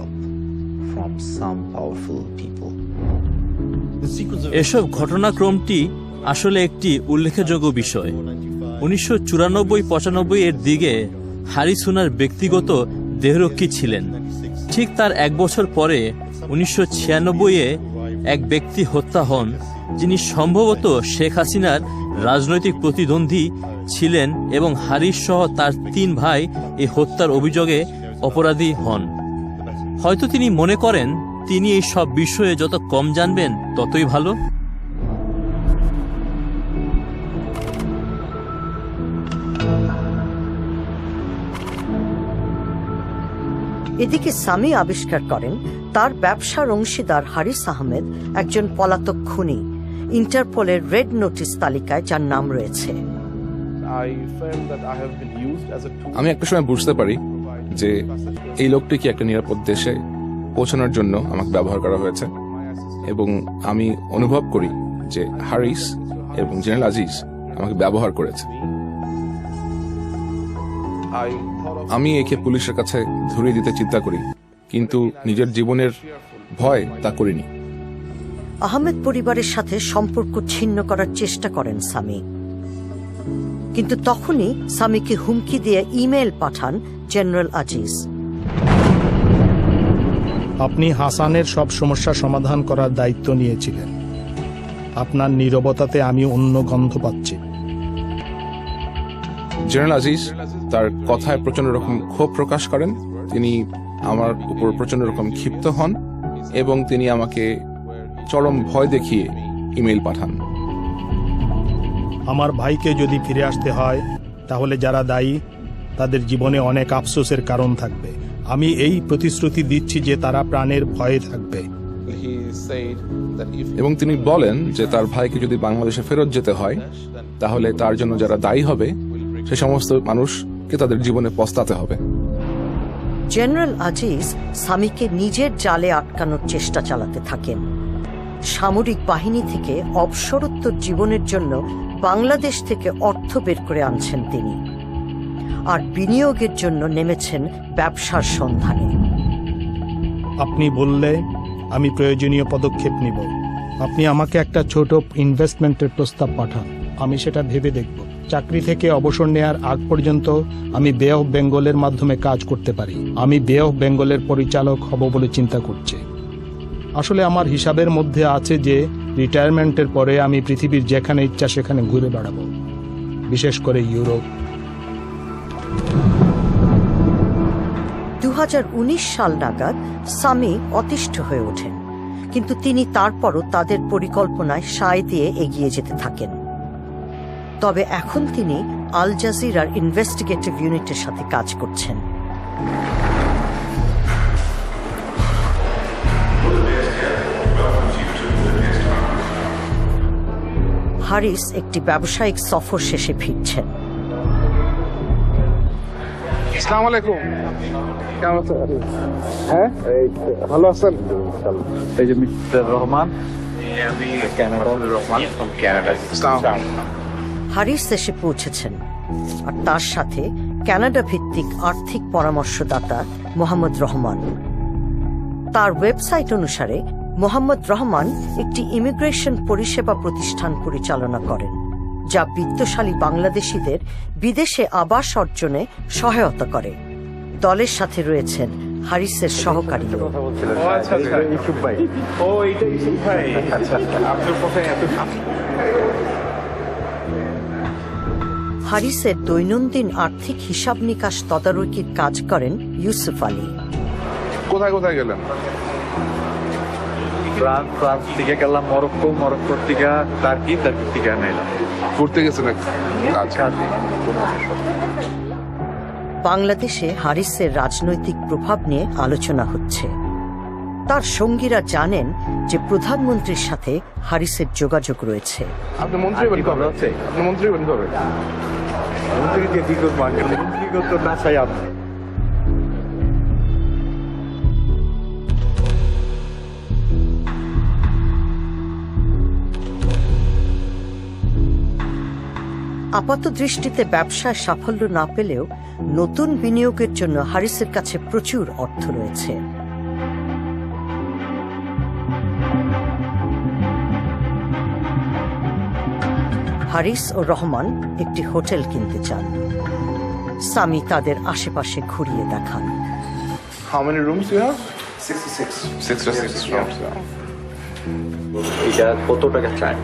এসব ঘটনাক্রমটি আসলে একটি উল্লেখযোগ্য বিষয়। 1994-95 এর দিকে হারিস ওনার ব্যক্তিগত দেহরক্ষী ছিলেন। ঠিক তার 1 বছর পরে 1996-এ এক ব্যক্তি হত্যা হন, যিনি সম্ভবত শেখ হাসিনার রাজনৈতিক প্রতিদ্বন্দ্বী ছিলেন, এবং হারিস সহ তার 3 ভাই এই হত্যার অভিযোগে অপরাধী হন। হয়তো তিনি মনে করেন তিনি এই সব বিষয়ে যত কম জানবেন ততই ভালো। এদিকে সামি আবিষ্কার করেন তার ব্যবসার অংশীদার হারিস আহমেদ একজন পলাতক খুনি, ইন্টারপোলের রেড নোটিস তালিকায় যার নাম রয়েছে। আমি একটা সময় বুঝতে পারি যে এই লোকটিকে একটা নিরাপদ দেশে পৌঁছানোর জন্য আমাকে ব্যবহার করা হয়েছে, এবং আমি অনুভব করি যে হারিস এবং জেনারেল আজিজ আমাকে ব্যবহার করেছে। আমি একে পুলিশের কাছে ধরিয়ে দিতে চিন্তা করি, কিন্তু নিজের জীবনের ভয় তা করিনি। আহমেদ পরিবারের সাথে সম্পর্ক ছিন্ন করার চেষ্টা করেন সামি, কিন্তু তখনই সামিকে হুমকি দিয়ে ইমেল পাঠান জেনারেল আজিজ। আপনি হাসানের সব সমস্যা সমাধান করার দায়িত্ব নিয়েছিলেন। আপনার নীরবতাতে আমি অন্য গন্ধ পাচ্ছি। জেনারেল আজিজ তার কথায় প্রচন্ড রকম ক্ষোভ প্রকাশ করেন। তিনি আমার উপর প্রচন্ড রকম ক্ষিপ্ত হন এবং তিনি আমাকে চরম ভয় দেখিয়ে ইমেল পাঠান। আমার ভাইকে যদি ফিরে আসতে হয়, তাহলে যারা দায়ী তাদের জীবনে অনেক আফসোসের কারণ থাকবে। আমি এই প্রতিশ্রুতি দিচ্ছি যে তারা প্রাণের ভয়ে থাকবে। এবং তিনি বলেন যে তার ভাইকে যদি বাংলাদেশে ফেরত যেতে হয় তাহলে তার জন্য যারা দায়ী হবে সে সমস্ত মানুষকে তাদের জীবনে পস্তাতে হবে। জেনারেল আজিজ সামিকে নিজের জালে আটকানোর চেষ্টা চালাতে থাকেন। সামরিক বাহিনী থেকে অবসরোত্তর জীবনের জন্য বাংলাদেশ থেকে অর্থ বের করে আনছেন তিনি, আর বিনিয়োগের জন্য নেমেছেন ব্যবসার সন্ধানে। আপনি বললে আমি প্রয়োজনীয় পদক্ষেপ নিব। আপনি আমাকে একটা ছোট ইনভেস্টমেন্টের প্রস্তাব পাঠান, আমি সেটা ভেবে দেখব। চাকরি থেকে অবসর নেয়ার আগ পর্যন্ত আমি বে অফ বেঙ্গলের মাধ্যমে কাজ করতে পারি। আমি বে অফ বেঙ্গলের পরিচালক হব বলে চিন্তা করছি। আসলে আমার হিসাবের মধ্যে আছে যে রিটায়ারমেন্টের পরে আমি পৃথিবীর যেখানে ইচ্ছা সেখানে ঘুরে বেড়াবো, বিশেষ করে ইউরোপ। 2019 সাল নাগাদ সামি অতিষ্ঠ হয়ে ওঠেন, কিন্তু তিনি তারপরও তাদের পরিকল্পনায় সায় দিয়ে এগিয়ে যেতে থাকেন। তবে এখন তিনি আল জাজিরার ইনভেস্টিগেটিভ ইউনিটের সাথে কাজ করছেন। হারিস একটি ব্যবসায়িক সফর শেষে ফিরছেন। আসসালামু আলাইকুম। কেমন আছেন? হ্যাঁ, ভালো আছেন? এই যে মিস্টার রহমান, আমি কানাডার রহমান ফ্রম কানাডা। হারিস এসে পৌঁছেছেন, আর তার সাথে কানাডা ভিত্তিক আর্থিক পরামর্শদাতা মোহাম্মদ রহমান। তার ওয়েবসাইট অনুসারে মোহাম্মদ রহমান একটি ইমিগ্রেশন পরিষেবা প্রতিষ্ঠান পরিচালনা করেন, যা বিত্তশালী বাংলাদেশিদের বিদেশে আবাস অর্জনে সহায়তা করে। দলের সাথে রয়েছেন হারিসের সহকারী। হারিসের দৈনন্দিন আর্থিক হিসাব নিকাশ তদারকির কাজ করেন ইউসুফ আলী। কোথায় কোথায় গেলেন? ফ্রান্স থেকে গেলাম মরক্কো, মরক্কোর থেকে টার্কি, টার্কি থেকে নাইলাম। ঘুরতে গেছেন? বাংলাদেশে হারিসের রাজনৈতিক প্রভাব নিয়ে আলোচনা হচ্ছে। তার সঙ্গীরা জানেন যে প্রধানমন্ত্রীর সাথে হারিসের যোগাযোগ রয়েছে। আপনি মন্ত্রী হবেন কবে? আপনি মন্ত্রী হবেন কবে? মন্ত্রীকে কি করবো? মন্ত্রী করতে না চাই আপনি। আপাত দৃষ্টিতে ব্যবসায় সাফল্য না পেলেও নতুন বিনিয়োগের জন্য হারিসের কাছে প্রচুর অর্থ রয়েছে। হারিস ও রহমান একটি হোটেল কিনতে চান। সামি তাদের আশেপাশে ঘুরিয়ে দেখান। How many rooms do you have? 66 rooms. এটা কত টাকা চাই?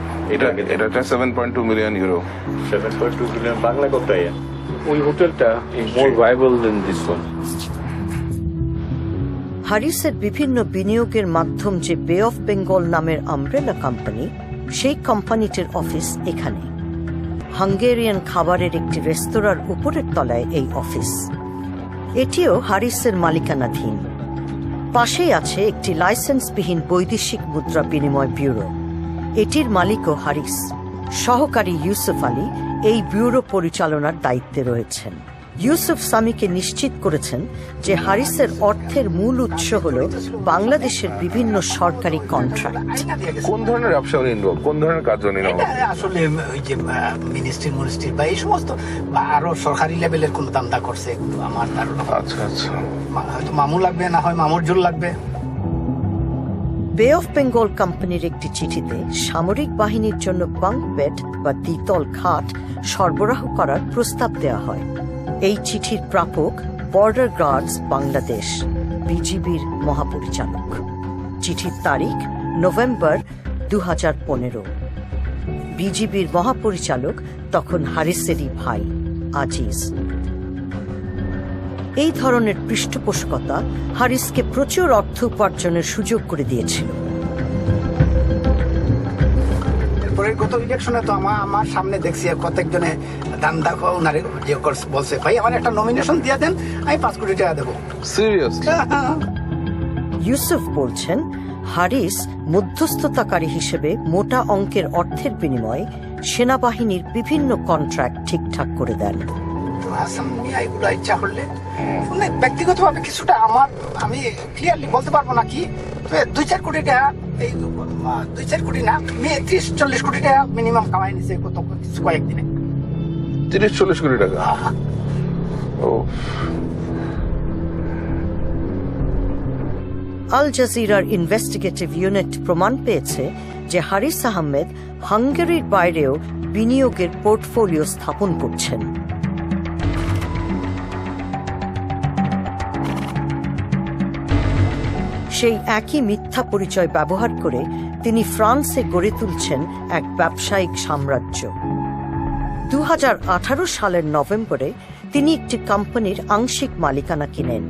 এটা 7.2 million euro. 7.2 মিলিয়ন বাংলা কত? ওই হোটেলটা মোর ভাইবল দেন দিস ওয়ান। হারিসের বিভিন্ন বিনিয়োগের মাধ্যম যে বে অফ বেঙ্গল নামের আমব্রেলা কোম্পানি, সেই কোম্পানিটির অফিস এখানে। হাঙ্গেরিয়ান খাবারের একটি রেস্তোরাঁর উপরের তলায় এই অফিস। এটিও হারিসের মালিকানাধীন। পাশেই আছে একটি লাইসেন্সবিহীন বৈদেশিক মুদ্রা বিনিময় ব্যুরো। এটির মালিকও হারিস। সহকারী ইউসুফ আলী এই ব্যুরো পরিচালনার দায়িত্বে রয়েছেন। ইউসুফ সামিকে নিশ্চিত করেছেন যে হারিসের অর্থের মূল উৎস হল বাংলাদেশের বিভিন্ন সরকারি কন্ট্রাক্ট। কোন ধরনের ব্যবসা উনি ইনভলভ? কোন ধরনের কাজ উনি আসলে ওই যে মিনিস্ট্রি বা এই সমস্ত বা আরো সরকারি লেভেলের কোন দামটা করছে আমার ধারণা। আচ্ছা আচ্ছা, হয়তো মামু লাগবে, না হয় মামুর জোর লাগবে। বে অফ বেঙ্গল কোম্পানির একটি চিঠিতে সামরিক বাহিনীর জন্য বাঙ্ক বেড বা দ্বিতল খাট সরবরাহ করার প্রস্তাব দেওয়া হয়। এই চিঠির প্রাপক বর্ডার গার্ডস বাংলাদেশ, বিজিবির মহাপরিচালক। চিঠির তারিখ নভেম্বর 2015। বিজিবির মহাপরিচালক তখন হারিসেরই ভাই আজিজ। এই ধরনের পৃষ্ঠপোষকতা হারিসকে প্রচুর অর্থ উপার্জনের সুযোগ করে দিয়েছিল। এরপরে গত ইলেকশনে তো আমার সামনে দেখছি কতজনে দান্দা ওনারে বলছে ভাই আমার একটা নমিনেশন দিয়ে দেন, আমি 5 কোটি টাকা দেবো। সিরিয়াসলি? ইউসুফ বলছেন হারিস মধ্যস্থতাকারী হিসেবে মোটা অঙ্কের অর্থের বিনিময়ে সেনাবাহিনীর বিভিন্ন কন্ট্রাক্ট ঠিকঠাক করে দেন। হাসান মিয়া এগুলো ইচ্ছা করলে মানে ব্যক্তিগতভাবে কিছুটা আমি ক্লিয়ারলি বলতে পারবো না কি 2-4 কোটি টাকা, এই 2-4 কোটি না 30-40 কোটি টাকা মিনিমাম কামাই নিছে কয়েকদিনে। 30-40 কোটি টাকা? ও। আল জাজিরার ইনভেস্টিগেটিভ ইউনিট প্রমাণ পেয়েছে যে হারিস আহমেদ হাঙ্গেরির বাইরেও বিনিয়োগের পোর্টফোলিও স্থাপন করছেন। সেই একই মিথ্যা পরিচয় ব্যবহার করে তিনি ফ্রান্সে গড়ে তুলছেন এক ব্যবসায়িক সাম্রাজ্য। 2018 সালের নভেম্বরে তিনি একটি কোম্পানির আংশিক মালিকানা কিনেন।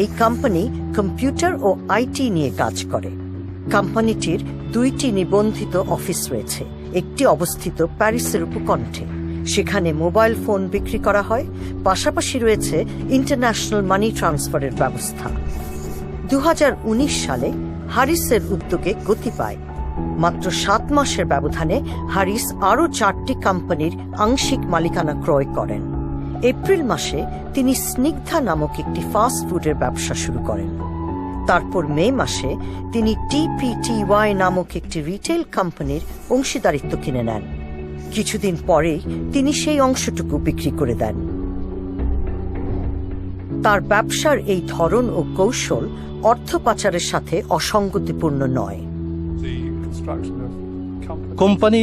এই কোম্পানি কম্পিউটার ও আইটি নিয়ে কাজ করে। কোম্পানিটির 2টি নিবন্ধিত অফিস রয়েছে, একটি অবস্থিত প্যারিসের উপকণ্ঠে। সেখানে মোবাইল ফোন বিক্রি করা হয়, পাশাপাশি রয়েছে ইন্টারন্যাশনাল মানি ট্রান্সফারের ব্যবস্থা। 2019 সালে হারিসের উদ্যোগে গতি পায়। মাত্র 7 মাসের ব্যবধানে হারিস আরও 4টি কোম্পানির আংশিক মালিকানা ক্রয় করেন। এপ্রিল মাসে তিনি স্নিগ্ধা নামক একটি ফাস্ট ফুডের ব্যবসা শুরু করেন। তারপর মে মাসে তিনি TPTY নামক একটি রিটেল কোম্পানির অংশীদারিত্ব কিনে নেন। কিছুদিন পরেই তিনি সেই অংশটুকু বিক্রি করে দেন। তার ব্যবসার এই ধরন ও কৌশল অর্থ পাচারের সাথে অসঙ্গতিপূর্ণ নয়। কোম্পানি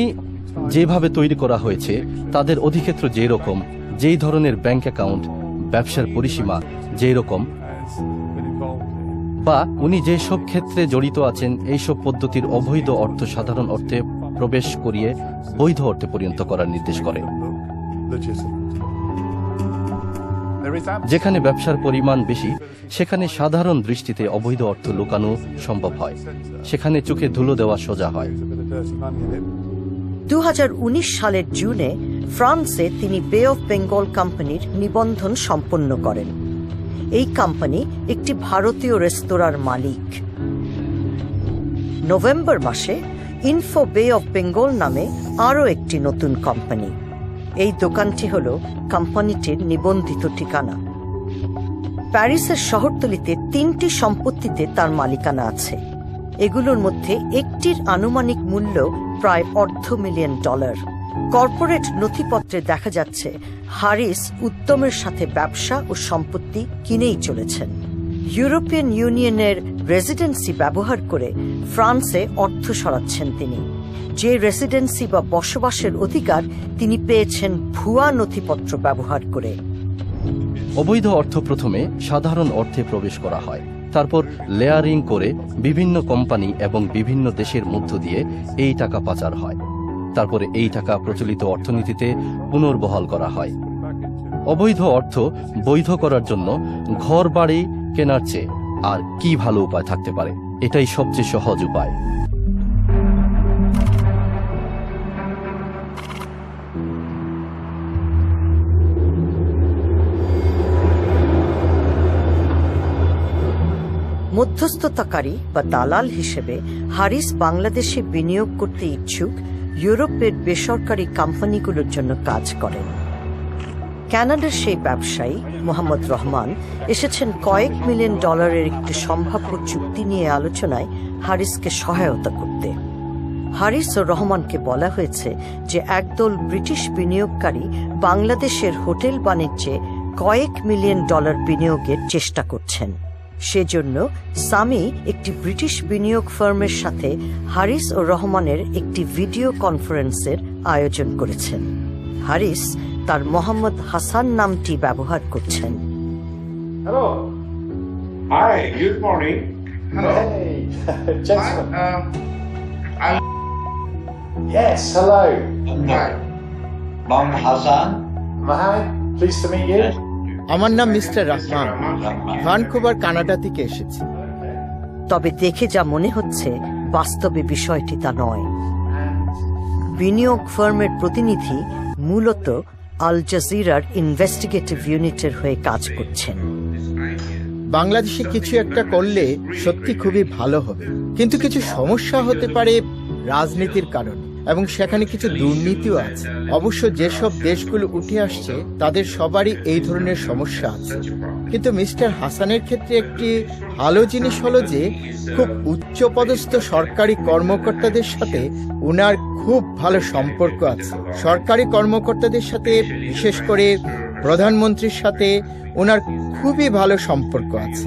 যেভাবে তৈরি করা হয়েছে, তাদের অধিক্ষেত্র যেই রকম, যেই ধরনের ব্যাংক অ্যাকাউন্ট, ব্যবসার পরিসীমা যেই রকম, বা উনি যেসব ক্ষেত্রে জড়িত আছেন, এইসব পদ্ধতির অবৈধ অর্থ সাধারণ অর্থে প্রবেশ করিয়ে বৈধ অর্থে পরিণত করার নির্দেশ করে। যেখানে ব্যবসার পরিমাণ বেশি, সেখানে সাধারণ দৃষ্টিতে অবৈধ অর্থ লুকানো সম্ভব হয়, সেখানে চোখে ধুলো দেওয়া সোজা হয়। 2019 সালের জুনে ফ্রান্সে তিনি বে অফ বেঙ্গল কোম্পানির নিবন্ধন সম্পন্ন করেন। এই কোম্পানি একটি ভারতীয় রেস্তোরাঁর মালিক। নভেম্বর মাসে ইনফো বে অফ বেঙ্গল নামে আরও একটি নতুন কোম্পানি। এই দোকানটি হল কোম্পানিটির নিবন্ধিত ঠিকানা। প্যারিসের শহরতলিতে 3টি সম্পত্তিতে তার মালিকানা আছে। এগুলোর মধ্যে একটির আনুমানিক মূল্য প্রায় $250,000। কর্পোরেট নথিপত্রে দেখা যাচ্ছে হারিস উদ্যমের সাথে ব্যবসা ও সম্পত্তি কিনেই চলেছেন। ইউরোপিয়ান ইউনিয়নের রেসিডেন্সি ব্যবহার করে ফ্রান্সে অর্থ সরাচ্ছেন তিনি। যে রেসিডেন্সি বা বসবাসের অধিকার তিনি পেয়েছেন ভুয়া নথিপত্র ব্যবহার করে। অবৈধ অর্থ প্রথমে সাধারণ অর্থে প্রবেশ করা হয়, তারপর লেয়ারিং করে বিভিন্ন কোম্পানি এবং বিভিন্ন দেশের মধ্য দিয়ে এই টাকা পাচার হয়। তারপরে এই টাকা প্রচলিত অর্থনীতিতে পুনর্বহাল করা হয়। অবৈধ অর্থ বৈধ করার জন্য ঘর বাড়ি কেনার চেয়ে আর কি ভালো উপায় থাকতে পারে? এটাই সবচেয়ে সহজ উপায়। মধ্যস্থতাকারী বা দালাল হিসেবে হারিস বাংলাদেশে বিনিয়োগ করতে ইচ্ছুক ইউরোপের বেসরকারি কোম্পানিগুলোর জন্য কাজ করেন। কানাডার সেই ব্যবসায়ী মোহাম্মদ রহমান এসেছেন কয়েক মিলিয়ন ডলারের একটি সম্ভাব্য চুক্তি নিয়ে আলোচনায় হারিসকে সহায়তা করতে। হারিস ও রহমানকে বলা হয়েছে যে একদল ব্রিটিশ বিনিয়োগকারী বাংলাদেশের হোটেল বাণিজ্যে কয়েক মিলিয়ন ডলার বিনিয়োগের চেষ্টা করছেন। সেজন্য সামি একটি ব্রিটিশ বিনিয়োগ ফার্মের সাথে হারিস ও রহমানের একটি ভিডিও কনফারেন্সের আয়োজন করেছেন। হারিস তার মোহাম্মদ হাসান নামটি ব্যবহার করছেন। Hello, hi, good morning. Hello, yes, hello. Hi, Mohammed Hassan. Mohammed, pleased to meet you. আমার নাম মিস্টার রহমান, ভ্যানকুভার কানাডা থেকে এসেছি। তবে দেখে যা মনে হচ্ছে বাস্তবে বিষয়টি তা নয়। বিনিয়োগ ফার্মের প্রতিনিধি মূলত আল জাজিরার ইনভেস্টিগেটিভ ইউনিটের হয়ে কাজ করছেন। বাংলাদেশে কিছু একটা করলে সত্যি খুবই ভালো হবে, কিন্তু কিছু সমস্যা হতে পারে রাজনীতির কারণে, এবং সেখানে কিছু দুর্নীতিও আছে। অবশ্য যেসব দেশগুলো উঠে আসছে তাদের সবারই এই ধরনের সমস্যা আছে। কিন্তু মিস্টার হাসানের ক্ষেত্রে একটি ভালো জিনিস হলো যে খুব উচ্চপদস্থ সরকারি কর্মকর্তাদের সাথে উনার খুব ভালো সম্পর্ক আছে। সরকারি কর্মকর্তাদের সাথে, বিশেষ করে প্রধানমন্ত্রীর সাথে ওনার খুবই ভালো সম্পর্ক আছে।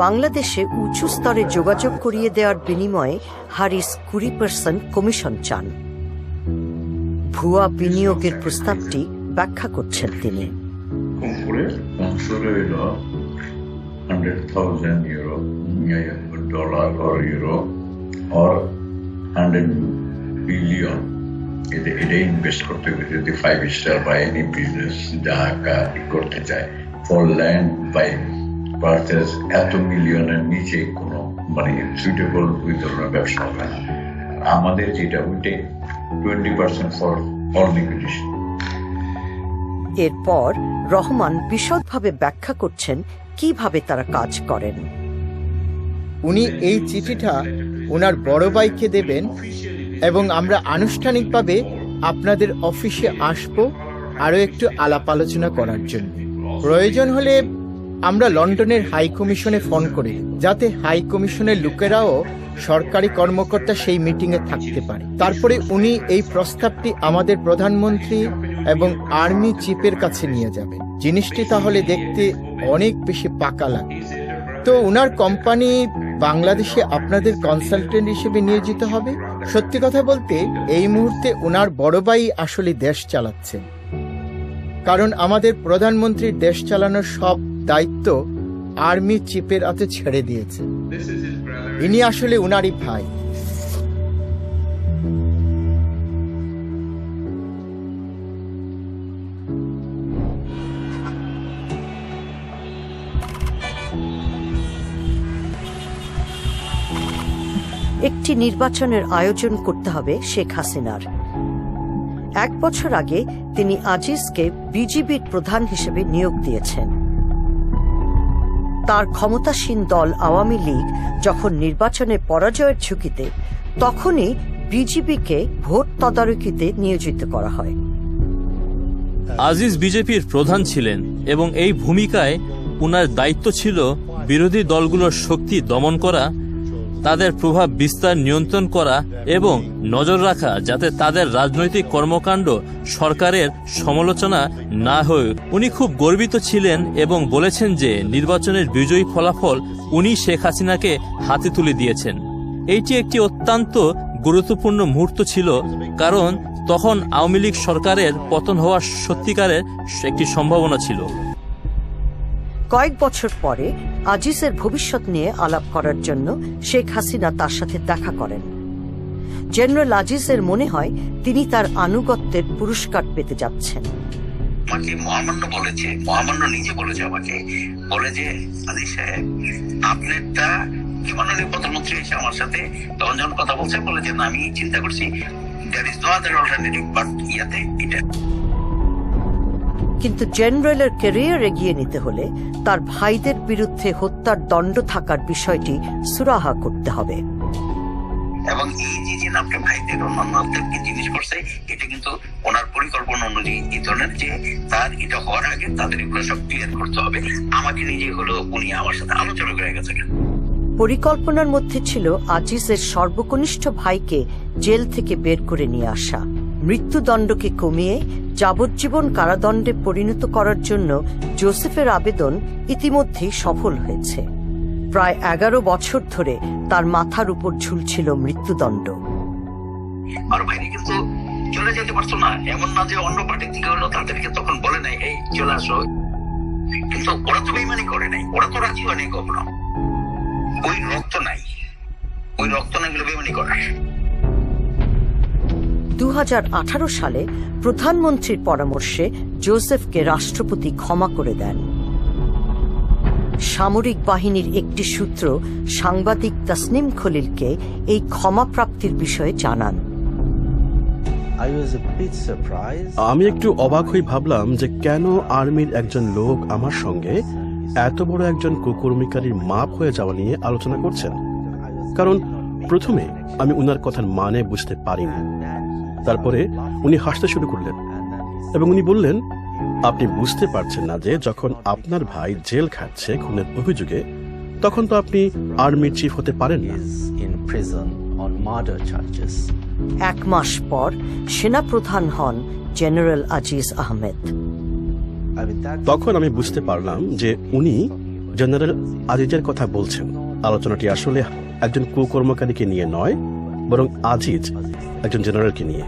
বাংলাদেশে উঁচু স্তরে যোগাযোগ করিয়ে দেওয়ার বিনিময়ে হারিস 20% কমিশন চান। ভুয়া বিনিয়োগের প্রস্তাবটি ব্যাখ্যা করছেন তিনি। করে স্পন্সরে হইল 100,000 euro, dollar or euro or 100 billion. এটা ইনভেস্ট করতে হবে যদি 5 স্টার বা এনি বিজনেস যা করতে চায়। ফর ল্যান্ড বাই পারচেজ এত মিলিয়নের নিচে কোনো মানে সুইটেবল ওই ধরনের ব্যবসা হবে না। আমাদের যেটা ওইটাই 20% ফর অল লিকুইডেশন। এরপর রহমান বিশদভাবে ব্যাখ্যা করছেন কিভাবে তারা কাজ করেন। উনি এই চিঠিটা ওনার বড় ভাইকে দেবেন এবং আমরা আনুষ্ঠানিকভাবে আপনাদের অফিসে আসব আরো একটু আলাপ আলোচনা করার জন্য। প্রয়োজন হলে আমরা লন্ডনের হাই কমিশনে ফোন করি, যাতে হাই কমিশনের লোকেরাও সরকারি কর্মকর্তা সেই মিটিংয়ে থাকতে পারে। তারপরে উনি এই প্রস্তাবটি আমাদের প্রধানমন্ত্রী এবং আর্মি চিফের কাছে নিয়ে যাবেন। জিনিসটি তাহলে দেখতে অনেক বেশি পাকা লাগে। তো উনার কোম্পানি বাংলাদেশে আপনাদের কনসালটেন্ট হিসেবে নিয়োজিত হবে। সত্যি কথা বলতে এই মুহূর্তে উনার বড় ভাই আসলে দেশ চালাচ্ছেন, কারণ আমাদের প্রধানমন্ত্রীর দেশ চালানোর সব দায়িত্ব আর্মি চিফের হাতে ছেড়ে দিয়েছে। ইনি আসলে উনারই ভাই। একটি নির্বাচনের আয়োজন করতে হবে শেখ হাসিনার। 1 বছর আগে তিনি আজিজকে বিজিবির প্রধান হিসেবে নিয়োগ দিয়েছেন। তার ক্ষমতাসীন দল আওয়ামী লীগ যখন নির্বাচনে পরাজয়ের ঝুঁকিতে, তখনই বিজিবিকে ভোট তদারকিতে নিয়োজিত করা হয়। আজিজ বিজেপির প্রধান ছিলেন এবং এই ভূমিকায় উনার দায়িত্ব ছিল বিরোধী দলগুলোর শক্তি দমন করা, তাদের প্রভাব বিস্তার নিয়ন্ত্রণ করা এবং নজর রাখা যাতে তাদের রাজনৈতিক কর্মকাণ্ড সরকারের সমালোচনা না হয়ে। উনি খুব গর্বিত ছিলেন এবং বলেছেন যে নির্বাচনের বিজয়ী ফলাফল উনি শেখ হাসিনাকে হাতে তুলে দিয়েছেন। এইটি একটি অত্যন্ত গুরুত্বপূর্ণ মুহূর্ত ছিল, কারণ তখন আওয়ামী লীগ সরকারের পতন হওয়ার সত্যিকারের একটি সম্ভাবনা ছিল। কয়েক বছর পরে আজিজের ভবিষ্যৎ নিয়ে আলাপ করার জন্য শেখ হাসিনা তার সাথে দেখা করেন। জেনারেল আজিজের মনে হয় তিনি তার আনুগত্যের পুরস্কার পেতে যাচ্ছেন। আমাকে মহামান্য বলেছে, মহামান্য নিজে বলেছে আমাকে, বলে যে আজিজ সাহেব আপনারটা কি মাননীয় প্রধানমন্ত্রী এসে আমার সাথে তখন যখন কথা বলছে বলেছেন, আমি চিন্তা করছি there is no other alternative but ইয়াতে এটা। কিন্তু জেনারেলের ক্যারিয়ার এগিয়ে নিতে হলে তার ভাইদের বিরুদ্ধে হত্যার দণ্ড থাকার বিষয়টি সুরাহা করতে হবে। এবং এই যে আপনার ভাইদের অন্যান্য জিনিস করছে, এটা কিন্তু ওনার পরিকল্পনা অনুযায়ী এই ধরনের যে তার এটা হওয়ার আগে তাদের এগুলো সব ক্লিয়ার করতে হবে। আমাকে নিজে হলো উনি আমার সাথে আলোচনা করে গেছে। পরিকল্পনার মধ্যে ছিল আজিজের সর্বকনিষ্ঠ ভাইকে জেল থেকে বের করে নিয়ে আসা, মৃত্যুদণ্ডকে কমিয়ে যাবজ্জীবন কারাদণ্ডে পরিণত করার জন্য জোসেফের আবেদন ইতিমধ্যেই সফল হয়েছে। প্রায় 11 বছর ধরে তার মাথার উপর ঝুলছিল মৃত্যুদণ্ড। আর বাইরে কিন্তু চলে যেতে পারতো না, এমন না যে অন্য পার্টি থেকে হলো তাদেরকে তখন বলে নাই এই চলে আসো, কিন্তু ওরা তো বেইমানি করে নাই, ওরা তো রাজি হয়নি কখনো। ওই রক্ত নাই, ওই রক্ত নাই বলে বেইমানি করে। 2018 সালে প্রধানমন্ত্রীর পরামর্শে জোসেফকে রাষ্ট্রপতি ক্ষমা করে দেন। সামরিক বাহিনীর একটি সূত্র সাংবাদিক তাসনিম খলিলকে এই ক্ষমাপ্রাপ্তির বিষয়ে জানান। আমি একটু অবাক হয়ে ভাবলাম যে কেন আর্মির একজন লোক আমার সঙ্গে এত বড় একজন কুকর্মিকারীর মাপ হয়ে যাওয়া নিয়ে আলোচনা করছেন। কারণ প্রথমে আমি উনার কথার মানে বুঝতে পারিনি। তারপরে উনি হাসতে শুরু করলেন এবং উনি বললেন, আপনি বুঝতে পারছেন না যে যখন আপনার ভাই জেল খাটছে খুনের অভিযোগে, তখন তো আপনি আর্মির চিফ হতে পারেন না। 1 মাস পর সেনাপ্রধান হন জেনারেল আজিজ আহমেদ। তখন আমি বুঝতে পারলাম যে উনি জেনারেল আজিজের কথা বলছেন। আলোচনাটি আসলে একজন কুকর্মকারীকে নিয়ে নয়, বরং আজিজ একজন জেনারেলকে নিয়ে।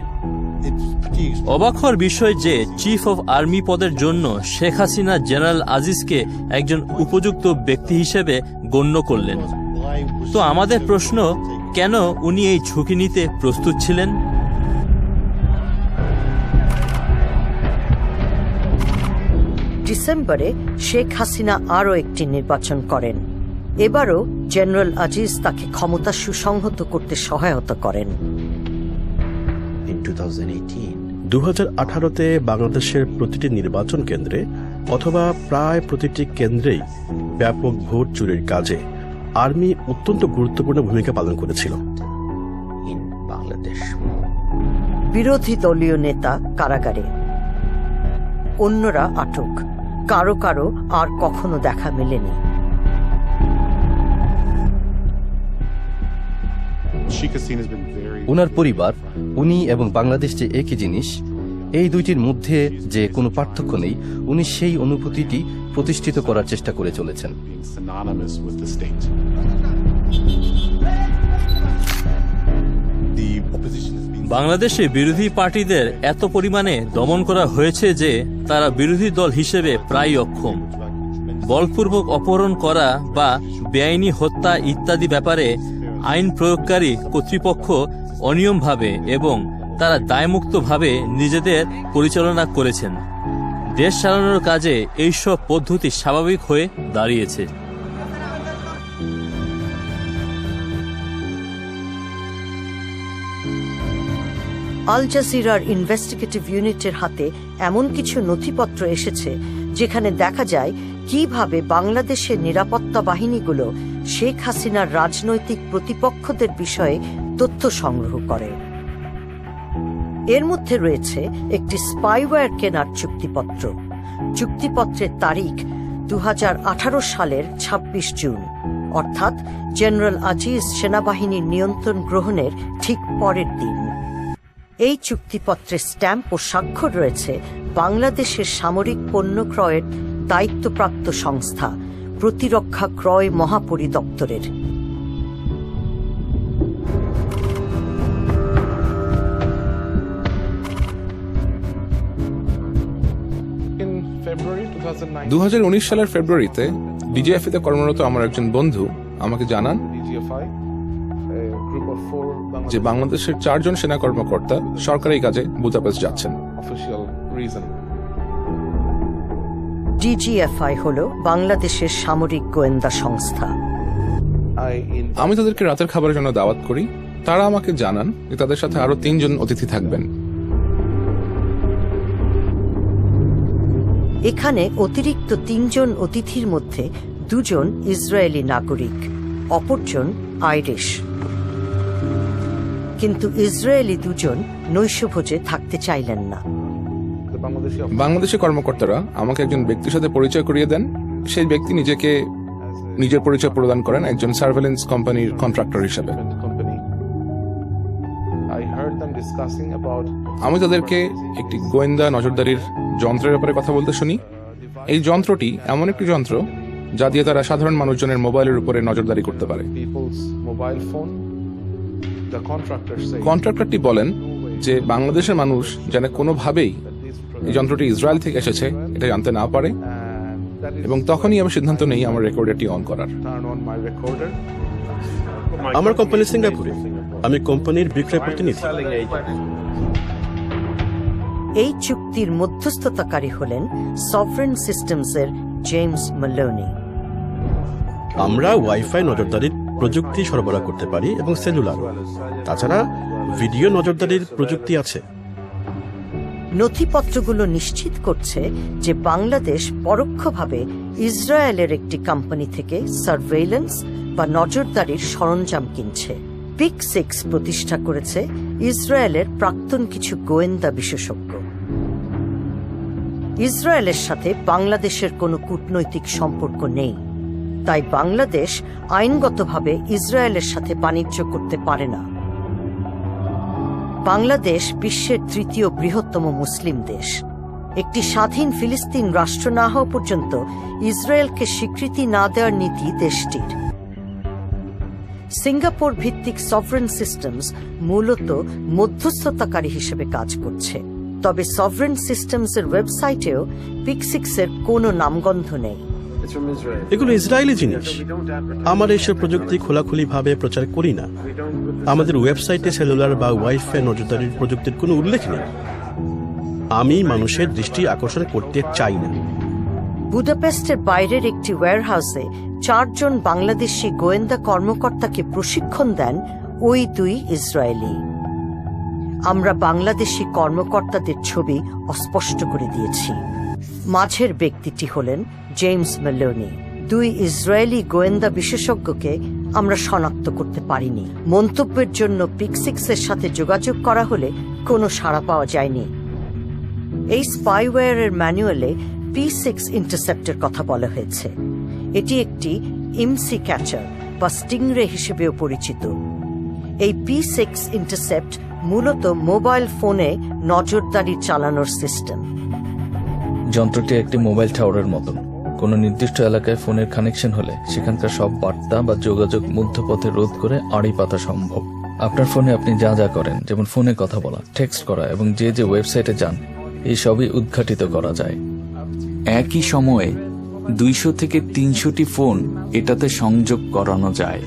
অবাক হওয়ার বিষয় যে চিফ অফ আর্মি পদের জন্য শেখ হাসিনা জেনারেল আজিজকে একজন উপযুক্ত ব্যক্তি হিসেবে গণ্য করলেন। তো আমাদের প্রশ্ন, কেন উনি এই ঝুঁকি নিতে প্রস্তুত ছিলেন? ডিসেম্বরে শেখ হাসিনা আরও একটি নির্বাচন করেন। এবারও জেনারেল আজিজ তাকে ক্ষমতা সুসংহত করতে সহায়তা করেন। 2018-তে বাংলাদেশের প্রতিটি নির্বাচন কেন্দ্রে অথবা প্রায় প্রতিটি কেন্দ্রেই ব্যাপক ভোট চুরির কাজে আর্মি অত্যন্ত গুরুত্বপূর্ণ ভূমিকা পালন করেছিল। বিরোধী দলীয় নেতা কারাগারে, অন্যরা আটক, কারো কারো আর কখনো দেখা মেলেনি। উনার পরিবার, উনি এবং বাংলাদেশ যে একই জিনিস, এই দুইটির মধ্যে যে কোনো পার্থক্য নেই, উনি সেই অনুভূতিটি প্রতিষ্ঠিত করার চেষ্টা করে চলেছেন। বাংলাদেশে বিরোধী পার্টিদের এত পরিমাণে দমন করা হয়েছে যে তারা বিরোধী দল হিসেবে প্রায় অক্ষম। বলপূর্বক অপহরণ করা বা বেআইনি হত্যা ইত্যাদি ব্যাপারে আইন প্রয়োগকারী কর্তৃপক্ষ অনিয়মভাবে এবং তারা দায়মুক্তভাবে নিজেদের পরিচালনা করেছেন। দেশ চালানোর কাজে এইসব পদ্ধতি স্বাভাবিক হয়ে দাঁড়িয়েছে। আল জাজিরার ইনভেস্টিগেটিভ ইউনিটের হাতে এমন কিছু নথিপত্র এসেছে যেখানে দেখা যায় কিভাবে বাংলাদেশের নিরাপত্তা বাহিনীগুলো শেখ হাসিনার রাজনৈতিক প্রতিপক্ষদের বিষয়ে তথ্য সংগ্রহ করে। এর মধ্যে রয়েছে একটি স্পাইওয়্যার কেনার চুক্তিপত্র। চুক্তিপত্রের তারিখ 2018 সালের 26 জুন, অর্থাৎ জেনারেল আজিজ সেনাবাহিনীর নিয়ন্ত্রণ গ্রহণের ঠিক পরের দিন। এই চুক্তিপত্রে স্ট্যাম্প ও স্বাক্ষর রয়েছে বাংলাদেশের সামরিক পণ্য ক্রয়ের দায়িত্বপ্রাপ্ত সংস্থা প্রতিরক্ষা ক্রয় মহাপরিদপ্তরের। in 2019 সালের ফেব্রুয়ারিতে ডিজিএফআই তে কর্মরত আমার একজন বন্ধু আমাকে জানান যে বাংলাদেশের 4 জন সেনা কর্মকর্তা সরকারি কাজে বুদাপেস্ট যাচ্ছেন। ডিজিএফআই হল বাংলাদেশের সামরিক গোয়েন্দা সংস্থা। আমি তাদেরকে রাতের খাবারের জন্য দাওয়াত করি। তারা আমাকে জানান যে তাদের সাথে আরো 3 জন অতিথি থাকবেন। এখানে অতিরিক্ত 3 জন অতিথির মধ্যে 2 জন ইসরায়েলি নাগরিক, অপরজন আইরিশ। কিন্তু ইসরায়েলি 2 জন নৈশভোজে থাকতে চাইলেন না। বাংলাদেশি কর্মকর্তারা আমাকে একজন ব্যক্তির সাথে পরিচয় করিয়ে দেন। সেই ব্যক্তি নিজের পরিচয় প্রদান করেন একজন সার্ভেলেন্স কোম্পানির কন্ট্রাক্টর হিসেবে। আমি তাদেরকে একটি গোয়েন্দা নজরদারির যন্ত্রের ব্যাপারে কথা বলতে শুনি। এই যন্ত্রটি এমন একটি যন্ত্র যা দিয়ে তারা সাধারণ মানুষজনের মোবাইলের উপরে নজরদারি করতে পারে। কন্ট্রাক্টরটি বলেন যে বাংলাদেশের মানুষ যেন কোনোভাবেই এই যন্ত্রটি ইসরায়েল থেকে এসেছে এটা জানতে না পারে, এবং তখনই আমি সিদ্ধান্ত নেই আমার রেকর্ডারটি অন করার। আমার কোম্পানি সিঙ্গাপুরে, আমি কোম্পানির বিক্রয় প্রতিনিধি। এই চুক্তির মধ্যস্থতাকারী হলেন সভরেন সিস্টেমসের জেমস ম্যালোনি। আমরা ওয়াইফাই নজরদারির প্রযুক্তি সরবরাহ করতে পারি এবং সেলুলার। তাছাড়া ভিডিও নজরদারির প্রযুক্তি আছে। নথিপত্রগুলো নিশ্চিত করছে যে বাংলাদেশ পরোক্ষভাবে ইসরায়েলের একটি কোম্পানি থেকে সার্ভেইলেন্স বা নজরদারির সরঞ্জাম কিনছে। পিক 6 প্রতিষ্ঠা করেছে ইসরায়েলের প্রাক্তন কিছু গোয়েন্দা বিশেষজ্ঞ। ইসরায়েলের সাথে বাংলাদেশের কোনো কূটনৈতিক সম্পর্ক নেই, তাই বাংলাদেশ আইনগতভাবে ইসরায়েলের সাথে বাণিজ্য করতে পারে না। বাংলাদেশ বিশ্বের 3য় বৃহত্তম মুসলিম দেশ। একটি স্বাধীন ফিলিস্তিন রাষ্ট্র না হওয়া পর্যন্ত ইসরায়েলকে স্বীকৃতি না দেওয়ার নীতি দেশটির। সিঙ্গাপুর ভিত্তিক সভরেন সিস্টেমস মূলত মধ্যস্থতাকারী হিসেবে কাজ করছে, তবে সভরেন সিস্টেমসের ওয়েবসাইটেও পিক 6-এর কোনো নামগন্ধ নেই। এগুলো ইসরায়েলি জিনিস। আমার এইসব প্রযুক্তি খোলাখুলি ভাবে প্রচার করি না। আমাদের ওয়েবসাইটে সেলুলার বা ওয়াইফাই নজরদারির প্রযুক্তির কোনো উল্লেখ নেই। আমি মানুষের দৃষ্টি আকর্ষণ করতে চাই না। বুদাপেস্টের বাইরের একটি ওয়্যারহাউসে 4 জন বাংলাদেশি গোয়েন্দা কর্মকর্তাকে প্রশিক্ষণ দেন ওই 2 ইসরায়েলি। আমরা বাংলাদেশি কর্মকর্তাদের ছবি অস্পষ্ট করে দিয়েছি। মাঝের ব্যক্তিটি হলেন জেমস মেলোনি। 2 ইসরায়েলি গোয়েন্দা বিশেষজ্ঞকে আমরা শনাক্ত করতে পারিনি। মন্তব্যের জন্য পিক 6-এর সাথে যোগাযোগ করা হলে কোনো সাড়া পাওয়া যায়নি। এই স্পাইওয়্যারের ম্যানুয়ালে P6 ইন্টারসেপ্টের কথা বলা হয়েছে। এটি একটি ইমসি ক্যাচার বা স্টিংরে হিসেবেও পরিচিত। এই P6 ইন্টারসেপ্ট মূলত মোবাইল ফোনে নজরদারি চালানোর সিস্টেম। যন্ত্রটি একটি মোবাইল টাওয়ারের মতন। কোনো নির্দিষ্ট এলাকায় ফোনের কানেকশন হলে সেখানকার সব বার্তা বা যোগাযোগ মধ্যপথে রোধ করে আড়ি পাতা সম্ভব। আপনার ফোনে আপনি যা যা করেন, যেমন ফোনে কথা বলা, টেক্সট করা এবং যে যে ওয়েবসাইটে যান, এই সবই উদ্ঘাটিত করা যায়। একই সময়ে 200 থেকে 300টি ফোন এটাতে সংযোগ করানো যায়।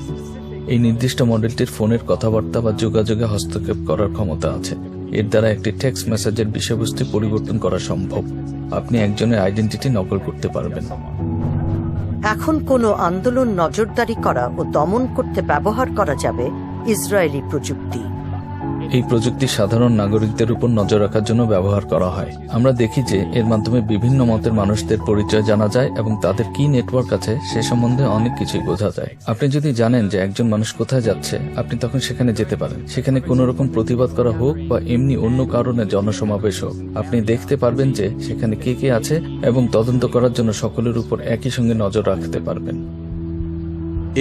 এই নির্দিষ্ট মডেলটির ফোনের কথাবার্তা বা যোগাযোগে হস্তক্ষেপ করার ক্ষমতা আছে। এর দ্বারা একটি টেক্সট মেসেজের বিষয়বস্তু পরিবর্তন করা সম্ভব। আপনি একজনের আইডেন্টিটি নকল করতে পারবেন। এখন কোনো আন্দোলন নজরদারি করা ও দমন করতে ব্যবহার করা যাবে ইসরায়েলি প্রযুক্তি। এই প্রযুক্তি সাধারণ নাগরিকদের উপর নজর রাখার জন্য ব্যবহার করা হয়। আমরা দেখি যে এর মাধ্যমে বিভিন্ন মতের মানুষদের পরিচয় জানা যায় এবং তাদের কি নেটওয়ার্ক আছে সে সম্বন্ধে অনেক কিছুই বোঝা যায়। আপনি যদি জানেন যে একজন মানুষ কোথায় যাচ্ছে, আপনি তখন সেখানে যেতে পারেন। সেখানে কোনো রকম প্রতিবাদ করা হোক বা এমনি অন্য কারণে জনসমাবেশ হোক, আপনি দেখতে পারবেন যে সেখানে কে কে আছে এবং তদন্ত করার জন্য সকলের উপর একই সঙ্গে নজর রাখতে পারবেন।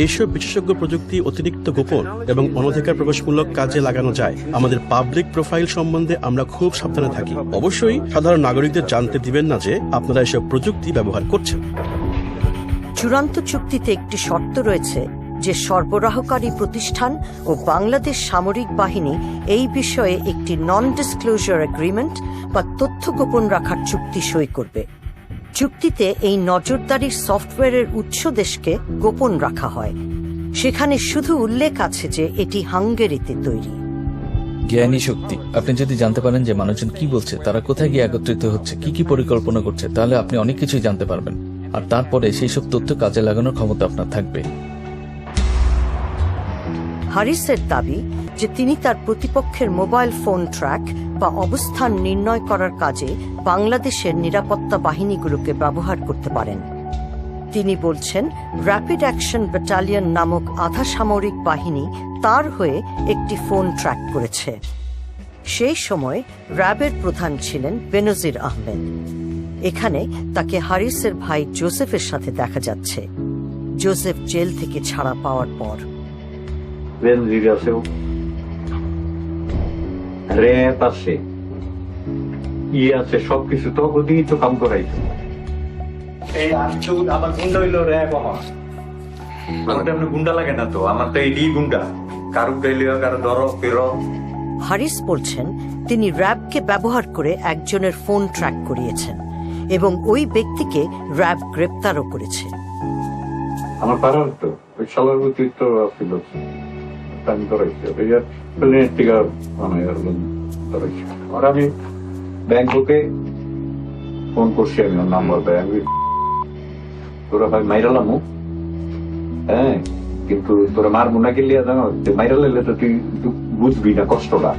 এইসব বিশেষজ্ঞ প্রযুক্তি অতিরিক্ত গোপন এবং অনধিকার প্রবেশমূলক কাজে লাগানো যায়। আমাদের পাবলিক প্রোফাইল সম্বন্ধে আমরা খুব সাবধানে থাকি। অবশ্যই সাধারণ নাগরিকদের জানতে দিবেন না যে আপনারা এসব প্রযুক্তি ব্যবহার করছেন। চূড়ান্ত চুক্তিতে একটি শর্ত রয়েছে যে সরবরাহকারী প্রতিষ্ঠান ও বাংলাদেশ সামরিক বাহিনী এই বিষয়ে একটি নন ডিসক্লোজার এগ্রিমেন্ট বা তথ্য গোপন রাখার চুক্তি সই করবে। চুক্তিতে এই নজরদারির সফটওয়্যারের উৎস দেশকে গোপন রাখা হয়। সেখানে শুধু উল্লেখ আছে যে এটি হাঙ্গেরিতে তৈরি। জ্ঞানী শক্তি। আপনি যদি জানতে পারেন যে মানুষজন কি বলছে, তারা কোথায় গিয়ে একত্রিত হচ্ছে, কি কি পরিকল্পনা করছে, তাহলে আপনি অনেক কিছুই জানতে পারবেন। আর তারপরে সেই সব তথ্য কাজে লাগানোর ক্ষমতা আপনার থাকবে। হারিসের দাবি যে তিনি তার প্রতিপক্ষের মোবাইল ফোন ট্র্যাক বা অবস্থান নির্ণয় করার কাজে বাংলাদেশের নিরাপত্তা বাহিনীগুলোকে ব্যবহার করতে পারেন। তিনি বলছেন, র্যাপিড অ্যাকশন ব্যাটালিয়ন নামক আধা সামরিক বাহিনী তার হয়ে একটি ফোন ট্র্যাক করেছে। সেই সময় র্যাবের প্রধান ছিলেন বেনজির আহমেদ। এখানে তাকে হারিসের ভাই জোসেফের সাথে দেখা যাচ্ছে। জোসেফ জেল থেকে ছাড়া পাওয়ার পর বেনজির আছেও, র্যাব আছে, আছে, সবকিছু তো ওদিকে তো কাম করাইছে। এই আমার গুন্ডা হইলো র্যাব। আমার তেমন গুন্ডা লাগে না তো, আমার তো এই গুন্ডা, কারো গাইলে কারো ধরো ফেরো। হারিস বলছেন তিনি র্যাবকে ব্যবহার করে একজনের ফোন ট্র্যাক করিয়েছেন এবং ওই ব্যক্তিকে র্যাব গ্রেপ্তারও করেছে। আমার পাড়ার তো ওই সালার প্রতি তো ছিল, আমি করাইছি প্লেনের টিকা করাইছি। আর আমি ব্যাংককে ফোন করছি, আমি ওর নাম্বার ব্যাংক তোরা ভাই মাইরালামু, হ্যাঁ, কিন্তু তোরা মারবো না গেলিয়া জানো, মাইরা লাইলে তো তুই বুঝবি না কষ্টটা।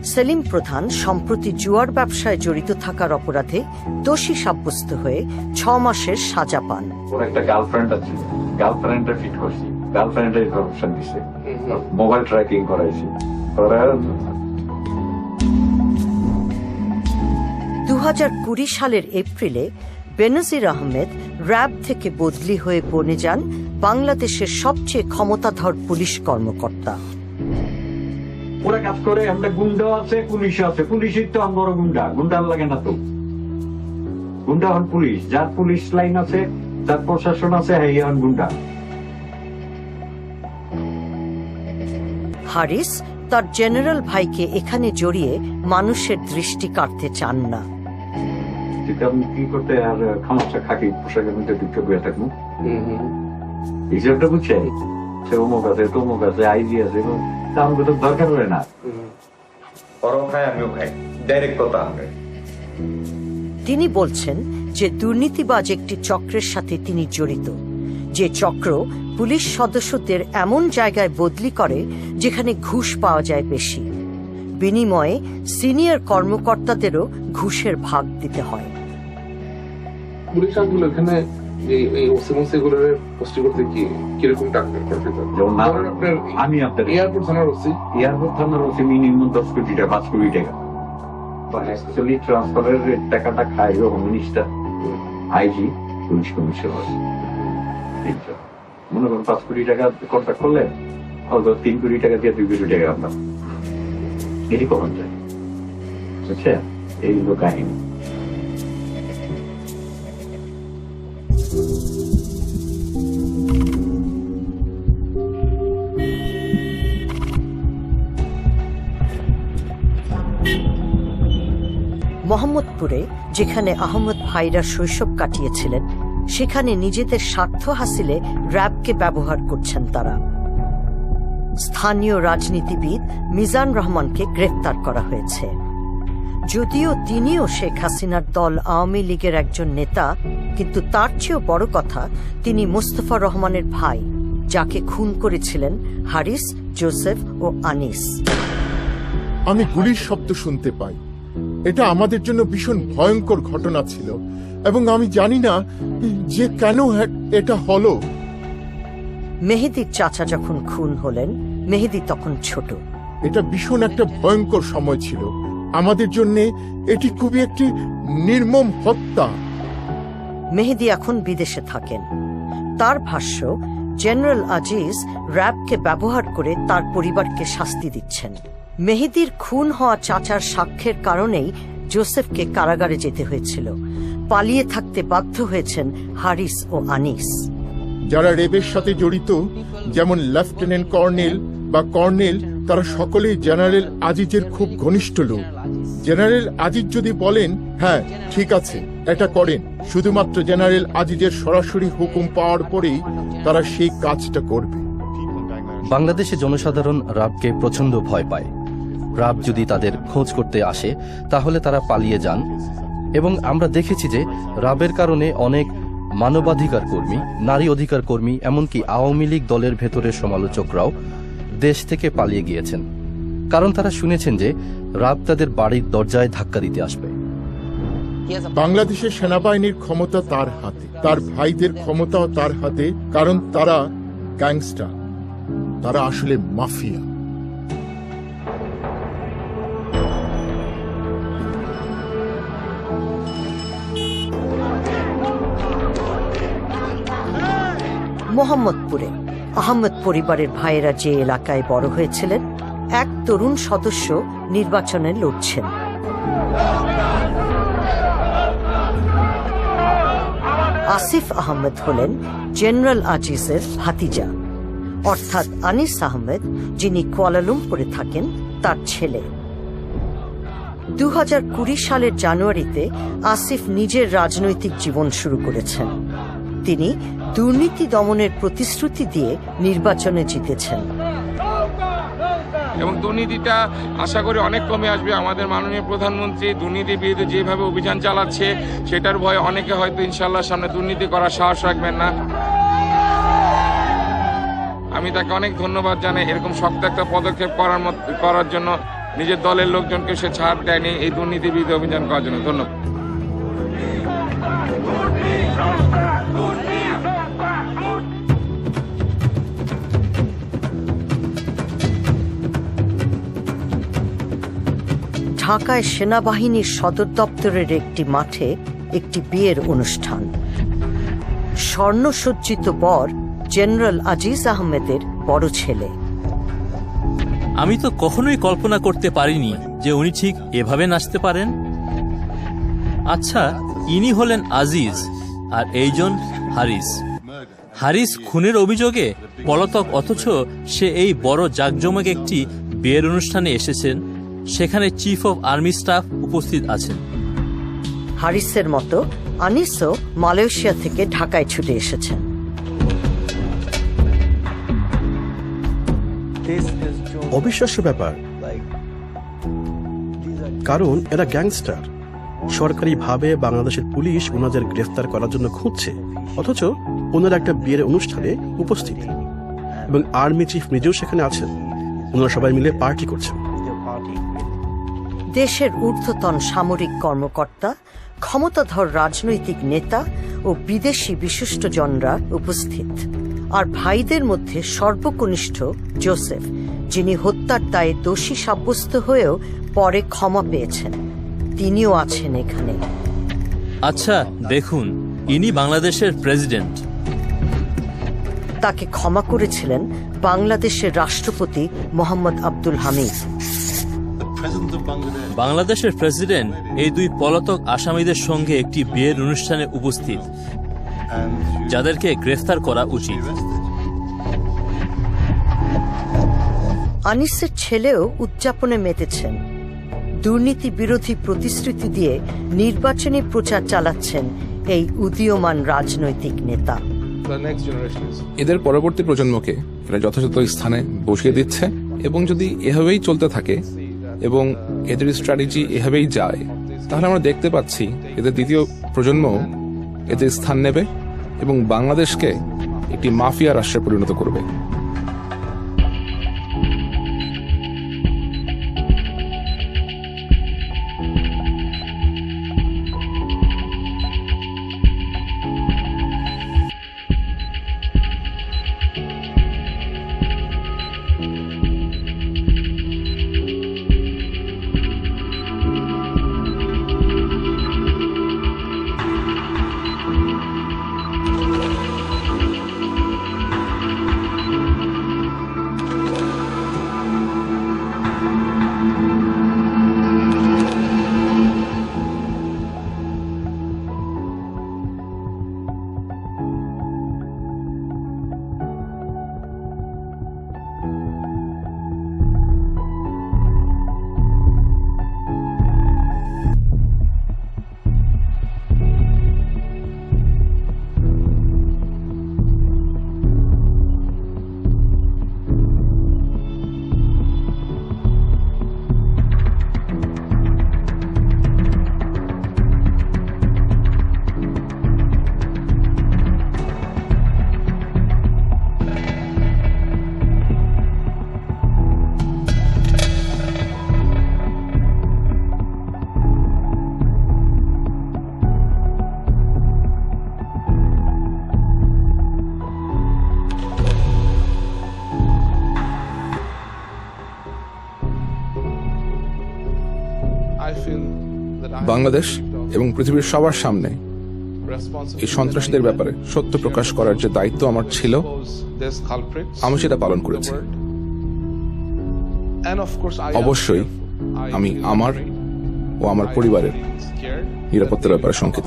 সেলিম প্রধান সম্প্রতি জুয়ার ব্যবসায় জড়িত থাকার অপরাধে দোষী সাব্যস্ত হয়ে 6 মাসের সাজা পান। ওর একটা গার্লফ্রেন্ড আছে, গার্লফ্রেন্ডটা ফিট করছি, গার্লফ্রেন্ডের ইনফরমেশন দিছে, মোবাইল ট্র্যাকিং করাইছি। 2020 সালের এপ্রিলে বেনজির আহমেদ র্যাব থেকে বদলি হয়ে বনে যান বাংলাদেশের সবচেয়ে ক্ষমতাধর পুলিশ কর্মকর্তা। ওরা কাজ করে, আমরা গুন্ডা আছে, পুলিশ আছে, পুলিশের তো বড় গুন্ডা, গুন্ডার লাগে না তো। গুন্ডা হন পুলিশ, যার পুলিশ লাইন আছে, যার প্রশাসন আছে, হ্যাঁ হন গুন্ডা। হারিস তার জেনারেল ভাইকে এখানে জড়িয়ে মানুষের দৃষ্টি কাটতে চান না। আমি কি করতে আর খামাচ্ছা খাকি পোশাকের মধ্যে ঢুকে বয়ে থাকবো, হিসাবটা বুঝছে, সে অমুক আছে, তমুক আছে, আইজি আছে, আমাকে তো দরকার হয় না। ওরাও খায়, আমিও খাই, ডাইরেক্ট কথা হবে। তিনি বলছেন যে দুর্নীতিবাজ একটি চক্রের সাথে তিনি জড়িত, যে চক্র পুলিশ সদস্যদের এমন জায়গায় বদলি করে যেখানে ঘুষ পাওয়া যায় বেশি, বিনিময়ে সিনিয়র কর্মকর্তাদেরও ঘুষের ভাগ দিতে হয়। পুলিশ আসলে এখানে এই ওসিমোসিগুলোর পোস্টিং করতে কি কিরকম টাকা খরচ হয়? যেমন আমি আপনার এয়ারপোর্ট থানার ওসি মিনিমাম 10 কোটি টাকা, 5 কোটি টাকা, অ্যাকচুয়ালি ট্রান্সফারের টাকাটা খায় home minister, IG, police commissioner. মনে করেন 5 কোটি টাকা কন্ট্রাক্ট করলে হয়তো 3 কোটি টাকা দিয়ে 2 কোটি টাকা আপনার এটি কখন যায়, বুঝছেন? এই হলো কাহিনী। মোহাম্মদপুরে, যেখানে আহমদ ভাইরা শৈশব কাটিয়েছিলেন, সেখানে নিজেদের স্বার্থ হাসিলে র্যাবকে ব্যবহার করছেন তারা। স্থানীয় রাজনীতিবিদ মিজান রহমানকে গ্রেফতার করা হয়েছে। যদিও তিনিও শেখ হাসিনার দল আওয়ামী লীগের একজন নেতা, কিন্তু তার চেয়েও বড় কথা, তিনি মোস্তফা রহমানের ভাই, যাকে খুন করেছিলেন হারিস, জোসেফ ও আনিস। আমি গুলির শব্দ শুনতে পাই। এটা আমাদের জন্য ভীষণ ভয়ঙ্কর ঘটনা ছিল, এবং আমি জানি না যে কেন এটা হলো। মেহেদীর চাচা যখন খুন হলেন, মেহেদী তখন ছোট। এটা ভীষণ একটা ভয়ঙ্কর সময় ছিল আমাদের জন্য। এটি খুবই একটি নির্মম হত্যা। মেহেদী এখন বিদেশে থাকেন। তার ভাষ্য, জেনারেল আজিজ র্যাবকে ব্যবহার করে তার পরিবারকে শাস্তি দিচ্ছেন। মেহেদীর খুন হওয়া চাচার সাক্ষ্যের কারণেই জোসেফকে কারাগারে যেতে হয়েছিল। পালিয়ে থাকতে বাধ্য হয়েছেন হারিস ও আনিস। যারা রেবের সাথে জড়িত, যেমন লেফটেন্যান্ট কর্নেল বা কর্নেল, তারা সকলেই জেনারেল আজিজের খুব ঘনিষ্ঠ লোক। জেনারেল আজিজ যদি বলেন হ্যাঁ ঠিক আছে এটা করেন, শুধুমাত্র জেনারেল আজিজের সরাসরি হুকুম পাওয়ার পরেই তারা সেই কাজটা করবে। বাংলাদেশে জনসাধারণ র্যাবকে প্রচন্ড ভয় পায়। র্যাব যদি তাদের খোঁজ করতে আসে তাহলে তারা পালিয়ে যান, এবং আমরা দেখেছি যে র্যাবের কারণে অনেক মানবাধিকার কর্মী, নারী অধিকার কর্মী, এমনকি আওয়ামী লীগ দলের ভেতরের সমালোচকরাও দেশ থেকে পালিয়ে গিয়েছেন, কারণ তারা শুনেছেন যে র্যাব তাদের বাড়ির দরজায় ধাক্কা দিতে আসবে। বাংলাদেশের সেনাবাহিনীর ক্ষমতা তার হাতে, তার ভাইদের ক্ষমতাও তার হাতে, কারণ তারা গ্যাংস্টার, তারা আসলে মাফিয়া। মোহাম্মদপুরে আহমেদ পরিবারের ভাইয়েরা যে এলাকায় বড় হয়েছিলেন, এক তরুণ সদস্য নির্বাচনে লড়ছেন। আসিফ আহমেদ হলেন জেনারেল আজিজের ভাতিজা, অর্থাৎ আনিস আহমেদ, যিনি কুয়ালালামপুরে থাকেন, তার ছেলে। 2020 সালের জানুয়ারিতে আসিফ নিজের রাজনৈতিক জীবন শুরু করেছেন। তিনি দুর্নীতি দমনের প্রতিশ্রুতি দিয়ে নির্বাচনে জিতেছেন। এবং দুর্নীতিটা আশা করি অনেক কমে আসবে। আমাদের মাননীয় প্রধানমন্ত্রী দুর্নীতির বিরুদ্ধে যেভাবে অভিযান চালাচ্ছে, সেটার ভয়ে অনেকে হয়তো ইনশাল্লাহ সামনে দুর্নীতি করার সাহস রাখবেন না। আমি তাকে অনেক ধন্যবাদ জানাই এরকম শক্ত একটা পদক্ষেপ করার জন্য। নিজের দলের লোকজনকে সে ছাড় দেয়নি এই দুর্নীতি বিরোধী অভিযান করার জন্য। ধন্যবাদ। ঢাকায় সেনাবাহিনীর সদর দপ্তরের একটি মাঠে একটি বিয়ের অনুষ্ঠান। স্বর্ণসজ্জিত বর জেনারেল আজিজ আহমেদের বড় ছেলে। আমি তো কখনোই কল্পনা করতে পারিনি যে উনি ঠিক এভাবে নাচতে পারেন। আচ্ছা, ইনি হলেন আজিজ আর এইজন হারিস। হারিস খুনের অভিযোগে পলাতক, অথচ সে এই বড় জাঁকজমক একটি বিয়ের অনুষ্ঠানে এসেছেন। সেখানে চিফ অব আর্মি স্টাফ উপস্থিত আছেন। হারিসের মতো আনিসও মালয়েশিয়া থেকে ঢাকায় ছুটে এসেছেন। অবিশ্বাস্য ব্যাপার, কারণ এরা গ্যাংস্টার। সরকারিভাবে বাংলাদেশের পুলিশ ওনাদের গ্রেফতার করার জন্য খুঁজছে, অথচ ওনারা একটা বিয়ের অনুষ্ঠানে উপস্থিত এবং আর্মি চিফ নিজেও সেখানে আছেন। ওনারা সবাই মিলে পার্টি করছেন। দেশের ঊর্ধ্বতন সামরিক কর্মকর্তা, ক্ষমতাধর রাজনৈতিক নেতা ও বিদেশি বিশিষ্টজনরা উপস্থিত। আর ভাইদের মধ্যে সর্বকনিষ্ঠ জোসেফ, যিনি হত্যার দায়ে দোষী সাব্যস্ত হয়েও পরে ক্ষমা পেয়েছেন, তিনিও আছেন এখানে। আচ্ছা দেখুন, ইনি বাংলাদেশের প্রেসিডেন্ট। তাকে ক্ষমা করেছিলেন বাংলাদেশের রাষ্ট্রপতি মোহাম্মদ আব্দুল হামিদ। বাংলাদেশের প্রেসিডেন্ট এই দুই পলাতক আসামিদের সঙ্গে একটি বিয়ের অনুষ্ঠানে উপস্থিত, যাদেরকে গ্রেফতার করা উচিত। আনিসের ছেলেও উদযাপনে মেতেছেন। দুর্নীতি বিরোধী প্রতিশ্রুতি দিয়ে নির্বাচনী প্রচার চালাচ্ছেন এই উদীয়মান রাজনৈতিক নেতা। এদের পরবর্তী প্রজন্মকে এরা যথাযথ স্থানে বসিয়ে দিচ্ছে, এবং যদি এভাবেই চলতে থাকে এবং এদের স্ট্র্যাটেজি এভাবেই যায়, তাহলে আমরা দেখতে পাচ্ছি এদের দ্বিতীয় প্রজন্ম এদের স্থান নেবে এবং বাংলাদেশকে একটি মাফিয়া রাষ্ট্রে পরিণত করবে। বাংলাদেশ এবং পৃথিবীর সবার সামনে এই সন্ত্রাসীদের ব্যাপারে সত্য প্রকাশ করার যে দায়িত্ব আমার ছিল, আমি সেটা পালন করেছি। অবশ্যই আমি আমার ও আমার পরিবারের নিরাপত্তার ব্যাপারে শঙ্কিত।